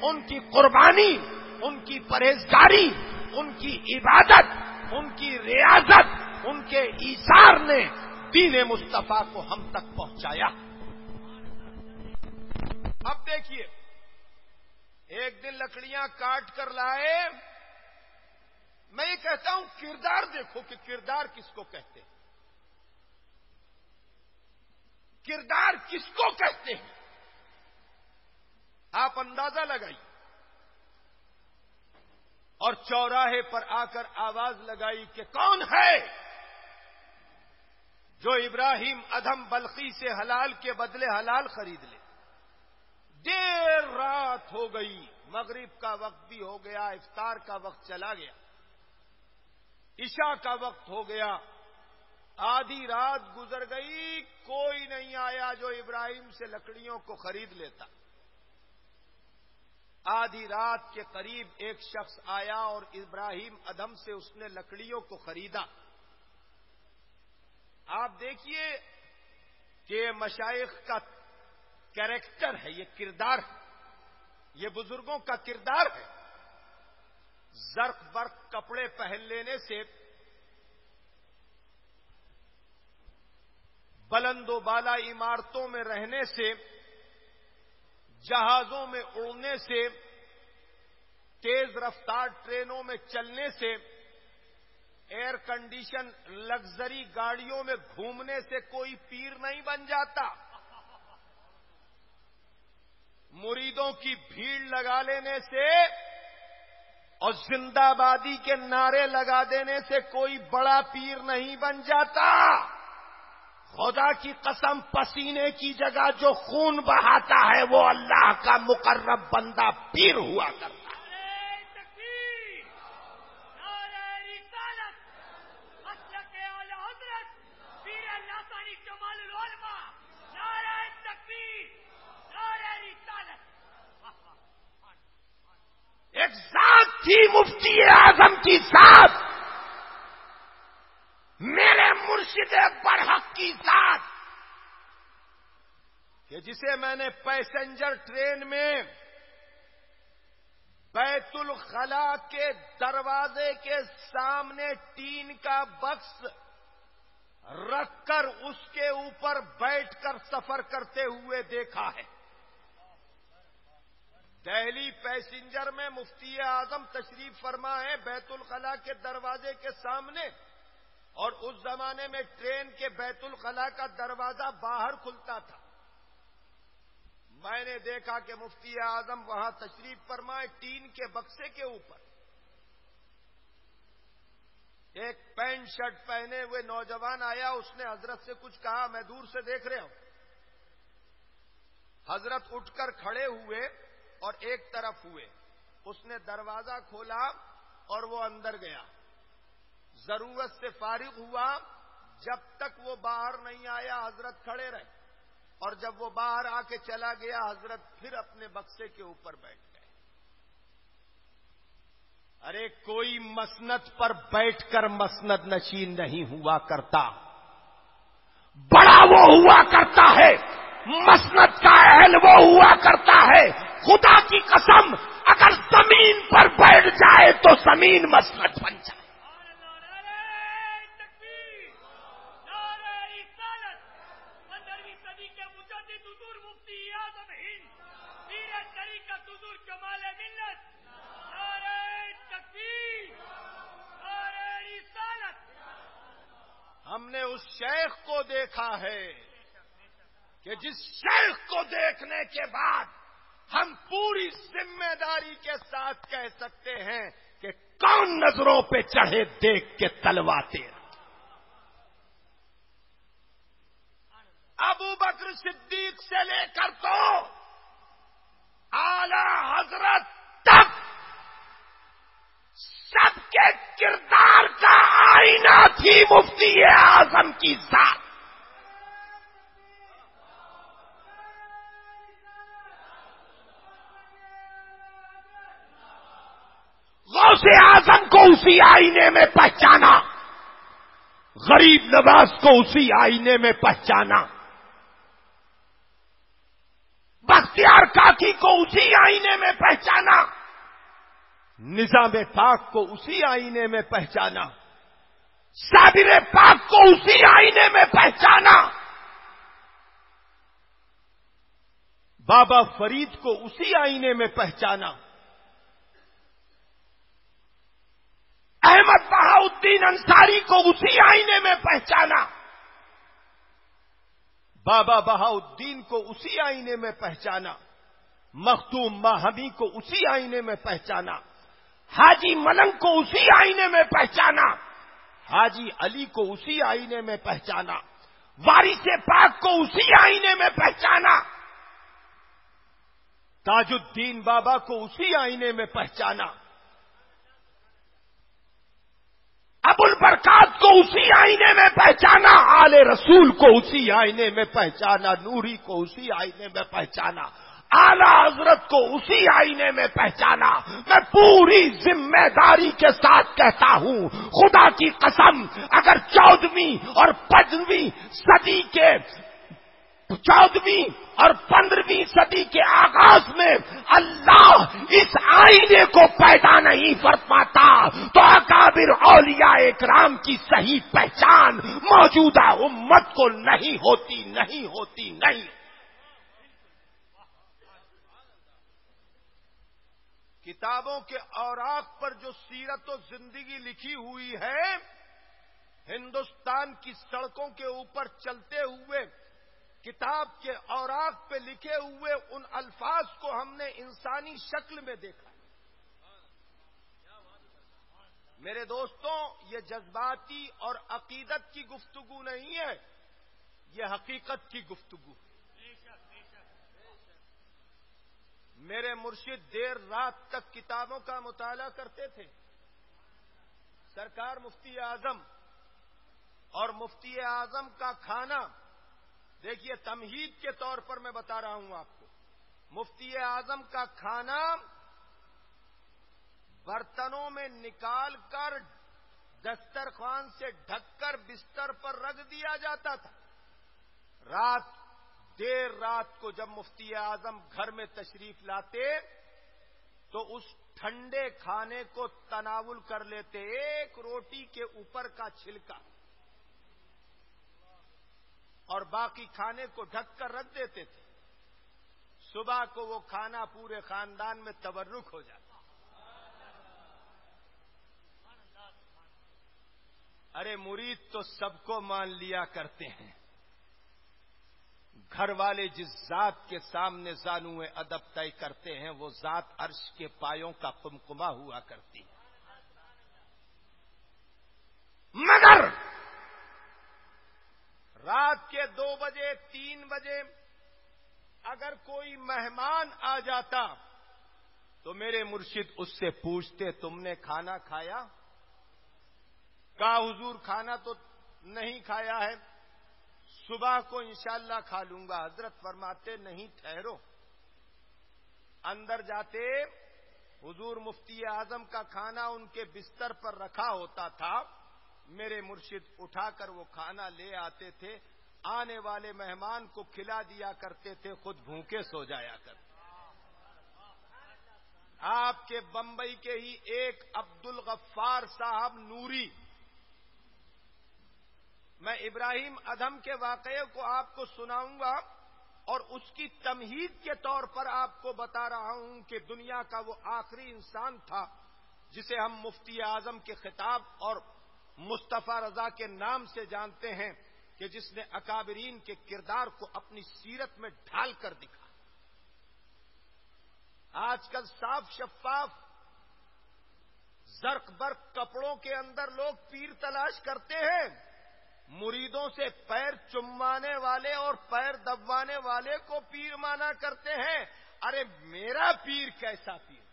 ان کی قربانی، ان کی پرہیزگاری، ان کی عبادت، ان کی ریاضت، ان کے ایثار نے دین مصطفیٰ کو ہم تک پہنچایا۔ اب دیکھیے، ایک دن لکڑیاں کاٹ کر لائے۔ میں یہ کہتا ہوں کردار دیکھو کہ کردار کس کو کہتے ہیں، کردار کس کو کہتے ہیں، آپ اندازہ لگائیے۔ اور چوراہے پر آ کر آواز لگائی کہ کون ہے جو ابراہیم ادھم بلخی سے حلال کے بدلے حلال خرید لے۔ دیر رات ہو گئی، مغرب کا وقت بھی ہو گیا، افطار کا وقت چلا گیا، عشاء کا وقت ہو گیا، آدھی رات گزر گئی، کوئی نہیں آیا جو ابراہیم سے لکڑیوں کو خرید لیتا۔ آدھی رات کے قریب ایک شخص آیا اور ابراہیم ادھم سے اس نے لکڑیوں کو خریدا۔ آپ دیکھیے کہ یہ مشائخ کا کیریکٹر ہے، یہ کردار ہے، یہ بزرگوں کا کردار ہے۔ زرق برق کپڑے پہن لینے سے، بلند و بالا عمارتوں میں رہنے سے، جہازوں میں اڑنے سے، تیز رفتار ٹرینوں میں چلنے سے، ایئر کنڈیشن لگژری گاڑیوں میں گھومنے سے کوئی پیر نہیں بن جاتا۔ مریدوں کی بھیڑ لگا لینے سے اور زندہ بادی کے نعرے لگا دینے سے کوئی بڑا پیر نہیں بن جاتا۔ خدا کی قسم، پسینے کی جگہ جو خون بہاتا ہے وہ اللہ کا مقرب بندہ پیر ہوا کرتا ہے۔ ایک ذات تھی مفتی اعظم کی ذات، میرے مرشد برحق کی ذات، کہ جسے میں نے پیسنجر ٹرین میں بیت الخلا کے دروازے کے سامنے ٹین کا بکس رکھ کر اس کے اوپر بیٹھ کر سفر کرتے ہوئے دیکھا ہے۔ دہلی پیسنجر میں مفتی اعظم تشریف فرما ہے بیت الخلا کے دروازے کے سامنے، اور اس زمانے میں ٹرین کے بیت الخلا کا دروازہ باہر کھلتا تھا۔ میں نے دیکھا کہ مفتی اعظم وہاں تشریف فرمائے، ٹین کے بکسے کے اوپر ایک پینٹ شرٹ پہنے ہوئے نوجوان آیا، اس نے حضرت سے کچھ کہا، میں دور سے دیکھ رہا ہوں۔ حضرت اٹھ کر کھڑے ہوئے اور ایک طرف ہوئے، اس نے دروازہ کھولا اور وہ اندر گیا، ضرورت سے فارغ ہوا، جب تک وہ باہر نہیں آیا حضرت کھڑے رہے، اور جب وہ باہر آ کے چلا گیا حضرت پھر اپنے بکسے کے اوپر بیٹھ گئے۔ ارے کوئی مسند پر بیٹھ کر مسند نشین نہیں ہوا کرتا، بڑا وہ ہوا کرتا ہے، مسند کا اہل وہ ہوا کرتا ہے۔ خدا کی قسم اگر زمین پر بیٹھ جائے تو زمین مسند بن جائے۔ 15ویں صدی کے مجدد حضور مفتی اعظم ہند پیر طریقت حضور کمال ملت، نعرہ تکبیر، نعرہ رسالت۔ ہم نے اس شیخ کو دیکھا ہے کہ جس شیخ کو دیکھنے کے بعد ہم پوری ذمہ داری کے ساتھ کہہ سکتے ہیں کہ کون نظروں پہ چڑھے دیکھ کے تلواتے ہیں۔ ابو بکر صدیق سے لے کر تو اعلی حضرت تک سب کے کردار کا آئینہ تھی مفتی اعظم کی ذات۔ غوث اعظم کو اسی آئینے میں پہچانا، غریب نواز کو اسی آئینے میں پہچانا، بختیار کاکی کو اسی آئینے میں پہچانا، نظام پاک کو اسی آئینے میں پہچانا، صابر پاک کو اسی آئینے میں پہچانا، بابا فرید کو اسی آئینے میں پہچانا، احمد بہاؤدین انصاری کو اسی آئینے میں پہچانا، بابا بہاؤدین کو اسی آئینے میں پہچانا، مختوم ماہمی کو اسی آئینے میں پہچانا، حاجی ملنگ کو اسی آئینے میں پہچانا، حاجی علی کو اسی آئینے میں پہچانا، وارث پاک کو اسی آئینے میں پہچانا، تاج الدین بابا کو اسی آئینے میں پہچانا، ابو البرکات کو اسی آئینے میں پہچانا، آل رسول کو اسی آئینے میں پہچانا، نوری کو اسی آئینے میں پہچانا، اعلی حضرت کو اسی آئینے میں پہچانا۔ میں پوری ذمہ داری کے ساتھ کہتا ہوں، خدا کی قسم اگر 14ویں اور 15ویں صدی کے 14ویں اور 15ویں صدی کے آغاز میں اللہ اس آئینے کو پیدا نہیں فرماتا تو اکابر اولیاء اکرام کی صحیح پہچان موجودہ امت کو نہیں ہوتی۔ کتابوں کے اوراق پر جو سیرت و زندگی لکھی ہوئی ہے، ہندوستان کی سڑکوں کے اوپر چلتے ہوئے کتاب کے اوراق پہ لکھے ہوئے ان الفاظ کو ہم نے انسانی شکل میں دیکھا۔ میرے دوستوں، یہ جذباتی اور عقیدت کی گفتگو نہیں ہے، یہ حقیقت کی گفتگو ہے۔ میرے مرشد دیر رات تک کتابوں کا مطالعہ کرتے تھے۔ سرکار مفتی اعظم اور مفتی اعظم کا کھانا، دیکھیے تمہید کے طور پر میں بتا رہا ہوں آپ کو، مفتی اعظم کا کھانا برتنوں میں نکال کر دسترخوان سے ڈھک کر بستر پر رکھ دیا جاتا تھا۔ دیر رات کو جب مفتی اعظم گھر میں تشریف لاتے تو اس ٹھنڈے کھانے کو تناول کر لیتے، ایک روٹی کے اوپر کا چھلکا، اور باقی کھانے کو ڈھک کر رکھ دیتے تھے۔ صبح کو وہ کھانا پورے خاندان میں تبرک ہو جاتا۔ ارے مرید تو سب کو مان لیا کرتے ہیں، گھر والے جس ذات کے سامنے زانوئے ادب طے کرتے ہیں وہ ذات عرش کے پایوں کا قمقمہ ہوا کرتی ہے۔ مگر رات کے 2 بجے 3 بجے اگر کوئی مہمان آ جاتا تو میرے مرشد اس سے پوچھتے تم نے کھانا کھایا؟ کہا حضور کھانا تو نہیں کھایا ہے، صبح کو انشاءاللہ کھا لوں گا۔ حضرت فرماتے نہیں ٹھہرو۔ اندر جاتے حضور مفتی اعظم کا کھانا ان کے بستر پر رکھا ہوتا تھا، میرے مرشد اٹھا کر وہ کھانا لے آتے تھے، آنے والے مہمان کو کھلا دیا کرتے تھے، خود بھوکے سو جایا کرتے۔ آپ کے بمبئی کے ہی ایک عبد الغفار صاحب نوری، میں ابراہیم ادھم کے واقعے کو آپ کو سناؤں گا اور اس کی تمہید کے طور پر آپ کو بتا رہا ہوں کہ دنیا کا وہ آخری انسان تھا جسے ہم مفتی اعظم کے خطاب اور مصطفیٰ رضا کے نام سے جانتے ہیں، کہ جس نے اکابرین کے کردار کو اپنی سیرت میں ڈھال کر دکھا۔ آج کل صاف شفاف زرق برق کپڑوں کے اندر لوگ پیر تلاش کرتے ہیں، مریدوں سے پیر چمانے والے اور پیر دبوانے والے کو پیر مانا کرتے ہیں۔ ارے میرا پیر کیسا پیر؟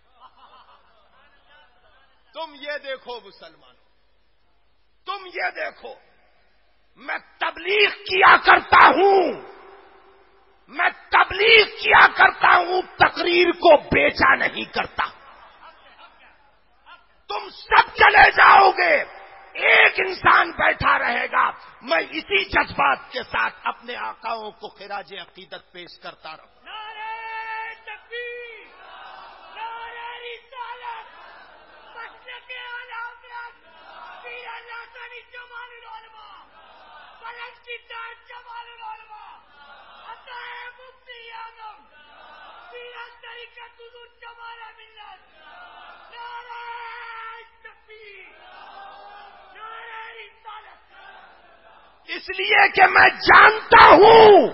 تم یہ دیکھو مسلمانوں، تم یہ دیکھو، میں تبلیغ کیا کرتا ہوں، میں تبلیغ کیا کرتا ہوں، تقریر کو بیچا نہیں کرتا۔ تم سب چلے جاؤ گے، ایک انسان بیٹھا رہے گا، میں اسی جذبات کے ساتھ اپنے آقاؤں کو خراج عقیدت پیش کرتا رہوں۔ نعرہ تکبیر، نعرہ رسالت، مسلک اعلی حضرت پیر اللہ ثانی جمال العلماء، بلند کی تاج جمال العلماء، عطا مفتی اعظم پیر طریقت حضور جمال ملت، نعرہ تکبیر، نعرہ رسالت۔ اس لیے کہ میں جانتا ہوں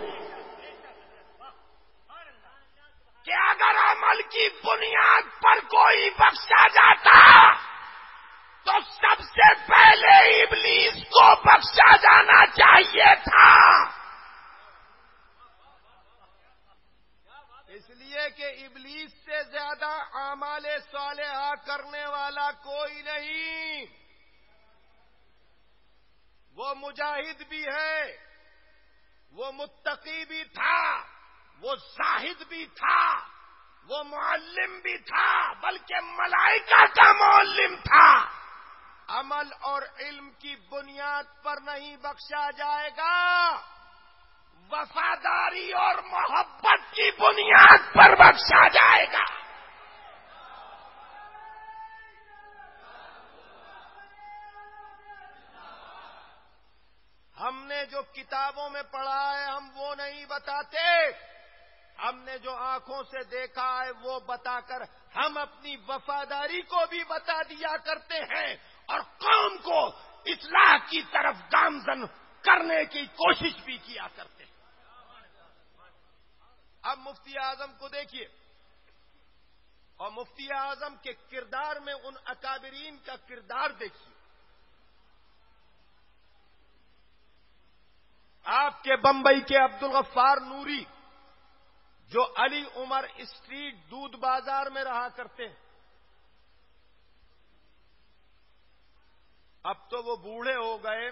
کہ اگر عمل کی بنیاد پر کوئی بخشا جاتا تو سب سے پہلے ابلیس کو بخشا جانا چاہیے تھا۔ اس لیے کہ ابلیس سے زیادہ اعمال صالحہ کرنے والا کوئی نہیں۔ وہ مجاہد بھی ہے، وہ متقی بھی تھا، وہ زاہد بھی تھا، وہ معلم بھی تھا، بلکہ ملائکہ کا معلم تھا۔ عمل اور علم کی بنیاد پر نہیں بخشا جائے گا، وفاداری اور محبت کی بنیاد پر بخشا جائے گا۔ ہم نے جو کتابوں میں پڑھا ہے ہم وہ نہیں بتاتے، ہم نے جو آنکھوں سے دیکھا ہے وہ بتا کر ہم اپنی وفاداری کو بھی بتا دیا کرتے ہیں اور قوم کو اصلاح کی طرف گامزن کرنے کی کوشش بھی کیا کرتے ہیں۔ اب مفتی اعظم کو دیکھیے اور مفتی اعظم کے کردار میں ان اکابرین کا کردار دیکھیے۔ آپ کے بمبئی کے عبد الغفار نوری جو علی عمر اسٹریٹ دودھ بازار میں رہا کرتے ہیں، اب تو وہ بوڑھے ہو گئے،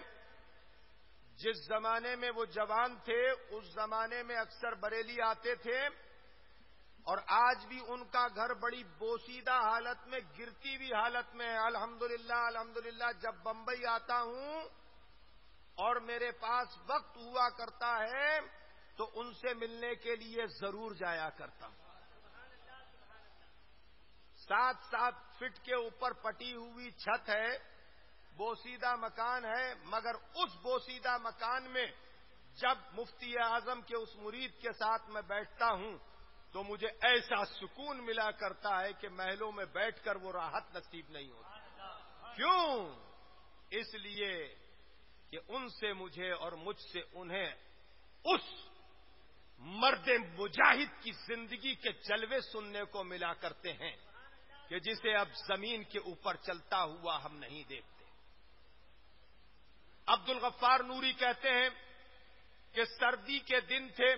جس زمانے میں وہ جوان تھے اس زمانے میں اکثر بریلی آتے تھے، اور آج بھی ان کا گھر بڑی بوسیدہ حالت میں، گرتی ہوئی حالت میں ہے۔ الحمدللہ الحمدللہ جب بمبئی آتا ہوں اور میرے پاس وقت ہوا کرتا ہے تو ان سے ملنے کے لیے ضرور جایا کرتا ہوں۔ 7 فٹ کے اوپر پٹی ہوئی چھت ہے، بوسیدہ مکان ہے، مگر اس بوسیدہ مکان میں جب مفتی اعظم کے اس مرید کے ساتھ میں بیٹھتا ہوں تو مجھے ایسا سکون ملا کرتا ہے کہ محلوں میں بیٹھ کر وہ راحت نصیب نہیں ہوتی. کیوں؟ اس لیے کہ ان سے مجھے اور مجھ سے انہیں اس مرد مجاہد کی زندگی کے جلوے سننے کو ملا کرتے ہیں کہ جسے اب زمین کے اوپر چلتا ہوا ہم نہیں دیکھتے. عبد الغفار نوری کہتے ہیں کہ سردی کے دن تھے،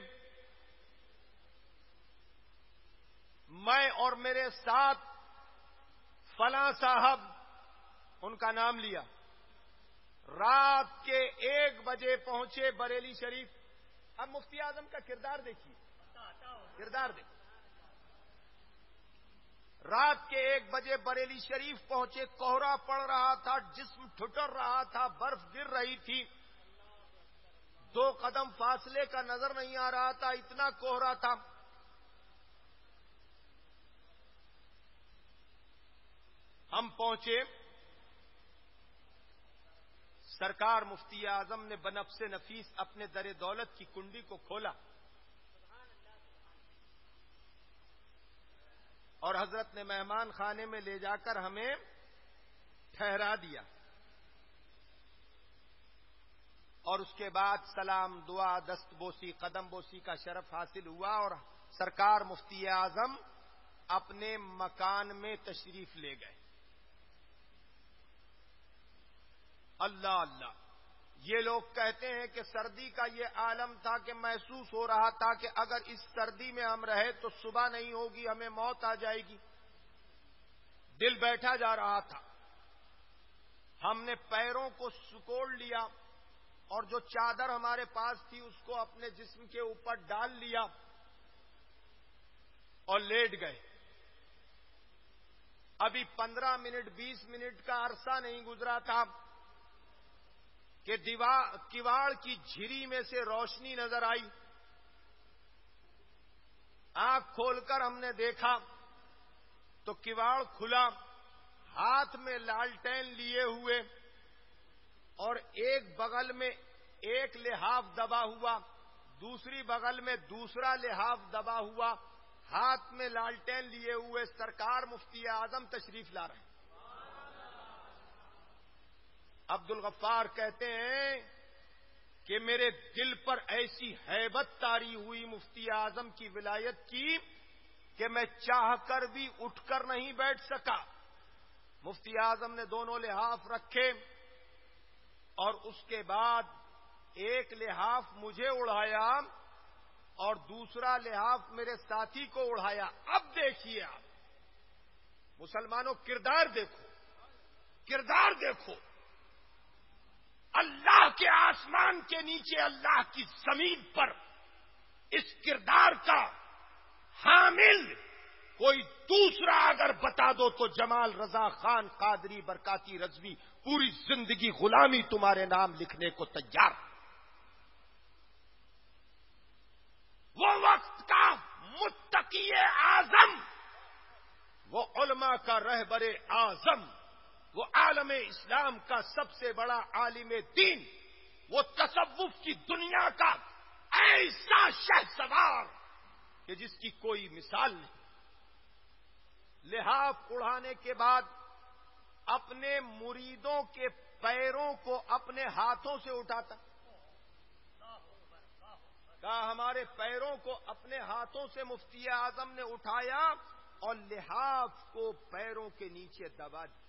میں اور میرے ساتھ فلاں صاحب، ان کا نام لیا، رات کے 1 بجے پہنچے بریلی شریف. اب مفتی اعظم کا کردار دیکھیے، کردار دیکھیے. رات کے 1 بجے بریلی شریف پہنچے، کوہرا پڑ رہا تھا، جسم ٹھٹر رہا تھا، برف گر رہی تھی، 2 قدم فاصلے کا نظر نہیں آ رہا تھا، اتنا کوہرا تھا. ہم پہنچے، سرکار مفتی اعظم نے بنفس نفیس اپنے در دولت کی کنڈی کو کھولا اور حضرت نے مہمان خانے میں لے جا کر ہمیں ٹھہرا دیا. اور اس کے بعد سلام، دعا، دست بوسی، قدم بوسی کا شرف حاصل ہوا اور سرکار مفتی اعظم اپنے مکان میں تشریف لے گئے. اللہ اللہ، یہ لوگ کہتے ہیں کہ سردی کا یہ عالم تھا کہ محسوس ہو رہا تھا کہ اگر اس سردی میں ہم رہے تو صبح نہیں ہوگی، ہمیں موت آ جائے گی. دل بیٹھا جا رہا تھا. ہم نے پیروں کو سکوڑ لیا اور جو چادر ہمارے پاس تھی اس کو اپنے جسم کے اوپر ڈال لیا اور لیٹ گئے. ابھی 15 منٹ 20 منٹ کا عرصہ نہیں گزرا تھا کہ کواڑ کی جھری میں سے روشنی نظر آئی. آنکھ کھول کر ہم نے دیکھا تو کواڑ کھلا، ہاتھ میں لالٹین لیے ہوئے اور ایک بغل میں ایک لحاف دبا ہوا، دوسری بغل میں دوسرا لحاف دبا ہوا، ہاتھ میں لالٹین لیے ہوئے سرکار مفتی اعظم تشریف لا رہے ہیں. عبد الغفار کہتے ہیں کہ میرے دل پر ایسی ہیبت طاری ہوئی مفتی اعظم کی ولایت کی کہ میں چاہ کر بھی اٹھ کر نہیں بیٹھ سکا. مفتی اعظم نے دونوں لحاف رکھے اور اس کے بعد ایک لحاف مجھے اڑایا اور دوسرا لحاف میرے ساتھی کو اڑایا. اب دیکھیے آپ مسلمانوں، کردار دیکھو، کردار دیکھو. اللہ کے آسمان کے نیچے اللہ کی زمین پر اس کردار کا حامل کوئی دوسرا اگر بتا دو تو جمال رضا خان قادری برکاتی رضوی پوری زندگی غلامی تمہارے نام لکھنے کو تیار. وہ وقت کا متقی اعظم، وہ علماء کا رہبر اعظم، وہ عالم اسلام کا سب سے بڑا عالم دین، وہ تصوف کی دنیا کا ایسا شہسوار کہ جس کی کوئی مثال نہیں. لحاف اڑانے کے بعد اپنے مریدوں کے پیروں کو اپنے ہاتھوں سے اٹھاتا. کہا ہمارے پیروں کو اپنے ہاتھوں سے مفتی اعظم نے اٹھایا اور لحاف کو پیروں کے نیچے دبا دیا.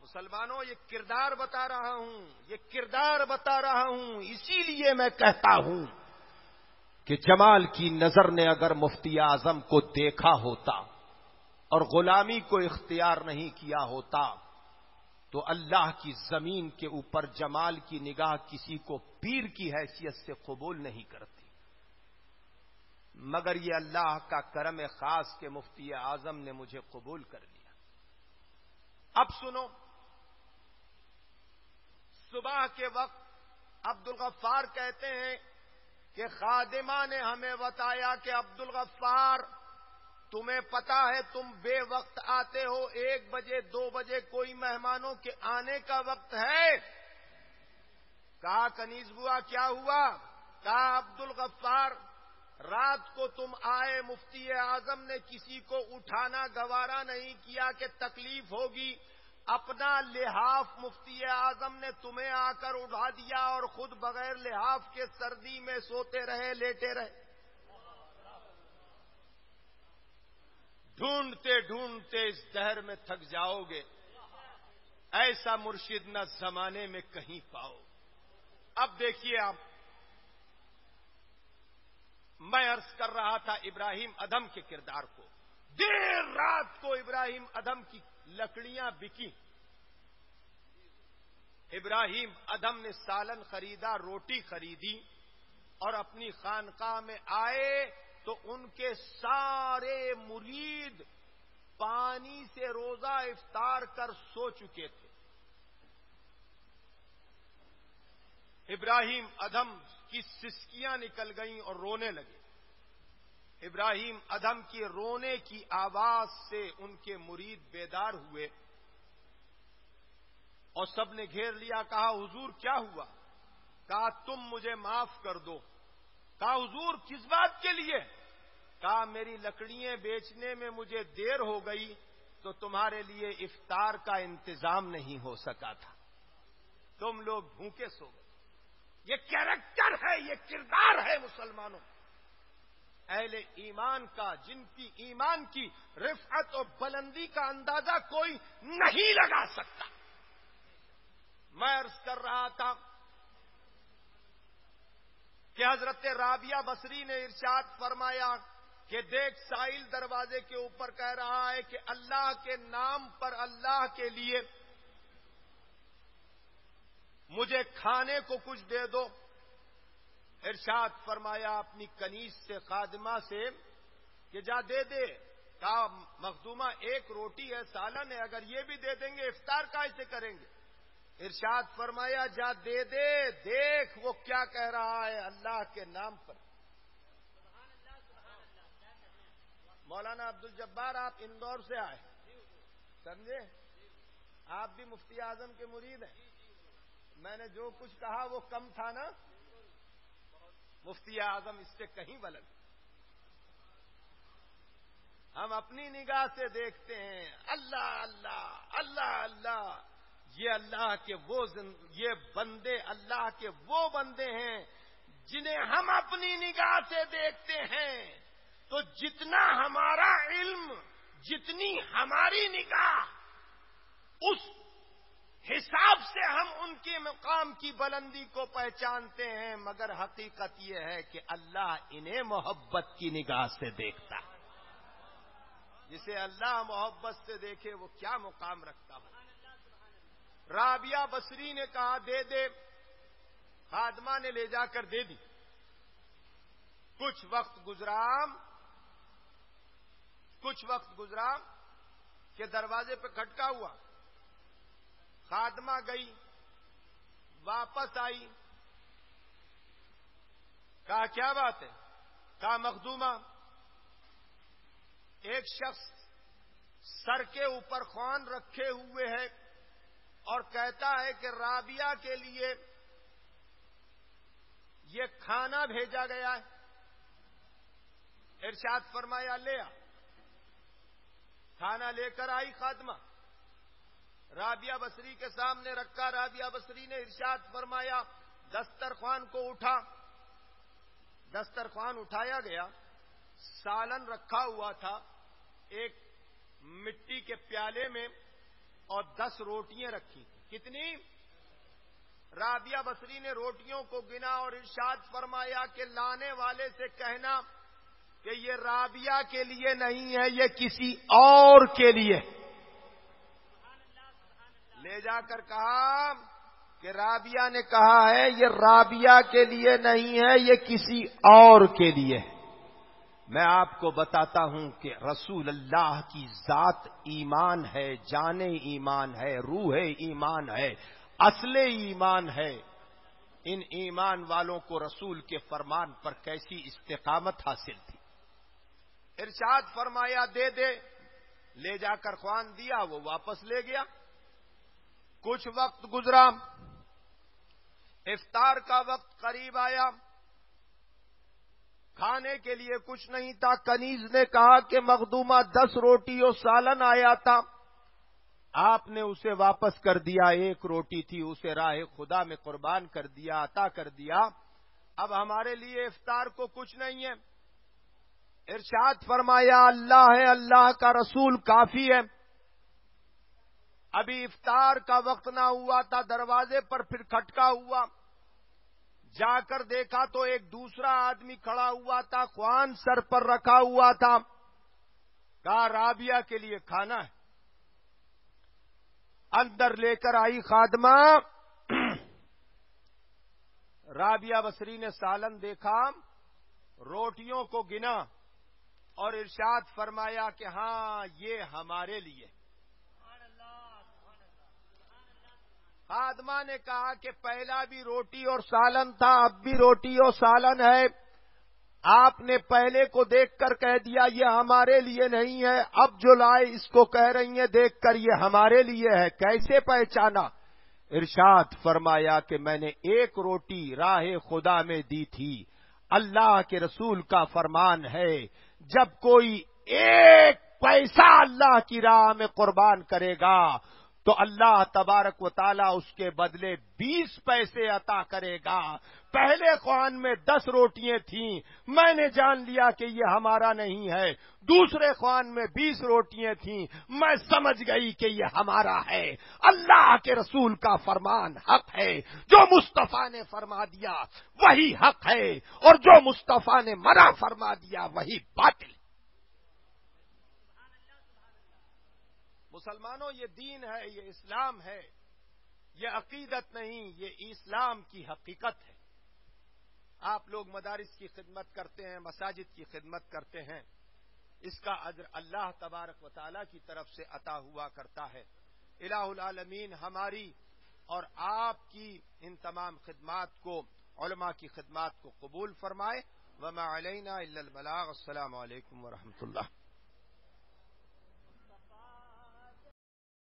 مسلمانوں، یہ کردار بتا رہا ہوں، یہ کردار بتا رہا ہوں. اسی لیے میں کہتا ہوں کہ جمال کی نظر نے اگر مفتی اعظم کو دیکھا ہوتا اور غلامی کو اختیار نہیں کیا ہوتا تو اللہ کی زمین کے اوپر جمال کی نگاہ کسی کو پیر کی حیثیت سے قبول نہیں کرتی. مگر یہ اللہ کا کرم خاص کہ مفتی اعظم نے مجھے قبول کر لیا. اب سنو، صبح کے وقت عبد الغفار کہتے ہیں کہ خادمہ نے ہمیں بتایا کہ عبد الغفار تمہیں پتا ہے تم بے وقت آتے ہو، 1 بجے 2 بجے کوئی مہمانوں کے آنے کا وقت ہے. کہا کنیز بوا کیا ہوا؟ کہا عبد الغفار رات کو تم آئے، مفتی اعظم نے کسی کو اٹھانا گوارا نہیں کیا کہ تکلیف ہوگی، اپنا لحاف مفتی اعظم نے تمہیں آ کر اٹھا دیا اور خود بغیر لحاف کے سردی میں سوتے رہے، لیٹے رہے۔ ڈھونڈتے ڈھونڈتے اس دہر میں تھک جاؤ گے، ایسا مرشد نہ زمانے میں کہیں پاؤ۔ اب دیکھیے آپ، میں عرض کر رہا تھا ابراہیم ادھم کے کردار کو۔ دیر رات کو ابراہیم ادھم کی لکڑیاں بکی، ابراہیم ادھم نے سالن خریدا، روٹی خریدی اور اپنی خانقاہ میں آئے تو ان کے سارے مرید پانی سے روزہ افطار کر سو چکے تھے۔ ابراہیم ادھم کی سسکیاں نکل گئیں اور رونے لگے۔ ابراہیم ادھم کی رونے کی آواز سے ان کے مرید بیدار ہوئے اور سب نے گھیر لیا۔ کہا حضور کیا ہوا؟ کہا تم مجھے معاف کر دو۔ کہا حضور کس بات کے لیے؟ کہا میری لکڑیاں بیچنے میں مجھے دیر ہو گئی تو تمہارے لیے افطار کا انتظام نہیں ہو سکا تھا، تم لوگ بھوکے سو گئے۔ یہ کیریکٹر ہے، یہ کردار ہے مسلمانوں، اہل ایمان کا، جن کی ایمان کی رفعت اور بلندی کا اندازہ کوئی نہیں لگا سکتا۔ میں عرض کر رہا تھا کہ حضرت رابعہ بصری نے ارشاد فرمایا کہ دیکھ سائل دروازے کے اوپر کہہ رہا ہے کہ اللہ کے نام پر، اللہ کے لیے مجھے کھانے کو کچھ دے دو۔ ارشاد فرمایا اپنی کنیز سے، خادمہ سے کہ جا دے دے۔ کہا مخدومہ ایک روٹی ہے، سالن ہے، اگر یہ بھی دے دیں گے افطار کیسے کریں گے؟ ارشاد فرمایا جا دے دے، دیکھ وہ کیا کہہ رہا ہے اللہ کے نام پر۔ مولانا عبد الجبار آپ اندور سے آئے، سمجھے؟ آپ بھی مفتی اعظم کے مرید ہیں۔ میں نے جو کچھ کہا وہ کم تھا نا؟ مفتی اعظم اس سے کہیں بلند۔ ہم اپنی نگاہ سے دیکھتے ہیں، اللہ اللہ اللہ اللہ، یہ اللہ کے یہ بندے اللہ کے وہ بندے ہیں جنہیں ہم اپنی نگاہ سے دیکھتے ہیں، تو جتنا ہمارا علم، جتنی ہماری نگاہ، اس حساب سے ہم ان کے مقام کی بلندی کو پہچانتے ہیں، مگر حقیقت یہ ہے کہ اللہ انہیں محبت کی نگاہ سے دیکھتا ہے۔ جسے اللہ محبت سے دیکھے وہ کیا مقام رکھتا ہو۔ رابعہ بصری نے کہا دے دے، خادمہ نے لے جا کر دے دی۔ کچھ وقت گزرا کہ دروازے پہ کھٹکا ہوا، خادمہ گئی، واپس آئی، کہا کیا بات ہے؟ کہا مخدومہ ایک شخص سر کے اوپر خوان رکھے ہوئے ہے اور کہتا ہے کہ رابعہ کے لیے یہ کھانا بھیجا گیا ہے۔ ارشاد فرمایا لے آ۔ کھانا لے کر آئی خادمہ، رابعہ بصری کے سامنے رکھا۔ رابعہ بصری نے ارشاد فرمایا دسترخوان کو اٹھا۔ دسترخوان اٹھایا گیا، سالن رکھا ہوا تھا ایک مٹی کے پیالے میں اور 10 روٹیاں رکھی۔ کتنی؟ رابعہ بصری نے روٹیوں کو گنا اور ارشاد فرمایا کہ لانے والے سے کہنا کہ یہ رابعہ کے لیے نہیں ہے، یہ کسی اور کے لیے۔ لے جا کر کہا کہ رابعہ نے کہا ہے یہ رابعہ کے لیے نہیں ہے، یہ کسی اور کے لیے۔ میں آپ کو بتاتا ہوں کہ رسول اللہ کی ذات ایمان ہے، جان ایمان ہے، روح ایمان ہے، اصل ایمان ہے۔ ان ایمان والوں کو رسول کے فرمان پر کیسی استقامت حاصل تھی۔ ارشاد فرمایا دے دے، لے جا کر خوان دیا، وہ واپس لے گیا۔ کچھ وقت گزرا، افطار کا وقت قریب آیا، کھانے کے لیے کچھ نہیں تھا۔ کنیز نے کہا کہ مخدومہ 10 روٹی اور سالن آیا تھا، آپ نے اسے واپس کر دیا، 1 روٹی تھی اسے راہ خدا میں قربان کر دیا، عطا کر دیا۔ اب ہمارے لیے افطار کو کچھ نہیں ہے۔ ارشاد فرمایا اللہ ہے، اللہ کا رسول کافی ہے۔ ابھی افطار کا وقت نہ ہوا تھا، دروازے پر پھر کھٹکا ہوا، جا کر دیکھا تو ایک دوسرا آدمی کھڑا ہوا تھا، خوان سر پر رکھا ہوا تھا۔ کہا رابعہ کے لیے کھانا ہے۔ اندر لے کر آئی خادمہ، رابعہ بصری نے سالن دیکھا، روٹیوں کو گنا اور ارشاد فرمایا کہ ہاں یہ ہمارے لیے۔ خادمہ نے کہا کہ پہلا بھی روٹی اور سالن تھا، اب بھی روٹی اور سالن ہے، آپ نے پہلے کو دیکھ کر کہہ دیا یہ ہمارے لیے نہیں ہے، اب جو لائے اس کو کہہ رہی ہیں دیکھ کر یہ ہمارے لیے ہے، کیسے پہچانا؟ ارشاد فرمایا کہ میں نے 1 روٹی راہ خدا میں دی تھی۔ اللہ کے رسول کا فرمان ہے جب کوئی 1 پیسہ اللہ کی راہ میں قربان کرے گا تو اللہ تبارک و تعالی اس کے بدلے 20 پیسے عطا کرے گا۔ پہلے خوان میں 10 روٹیاں تھیں، میں نے جان لیا کہ یہ ہمارا نہیں ہے۔ دوسرے خوان میں 20 روٹیاں تھیں، میں سمجھ گئی کہ یہ ہمارا ہے۔ اللہ کے رسول کا فرمان حق ہے، جو مصطفیٰ نے فرما دیا وہی حق ہے، اور جو مصطفیٰ نے منع فرما دیا وہی باطل۔ مسلمانوں یہ دین ہے، یہ اسلام ہے، یہ عقیدت نہیں، یہ اسلام کی حقیقت ہے۔ آپ لوگ مدارس کی خدمت کرتے ہیں، مساجد کی خدمت کرتے ہیں، اس کا اجر اللہ تبارک و تعالی کی طرف سے عطا ہوا کرتا ہے۔ الہ العالمین ہماری اور آپ کی ان تمام خدمات کو، علماء کی خدمات کو قبول فرمائے۔ وما علینا الا البلاغ۔ السلام علیکم ورحمۃ اللہ۔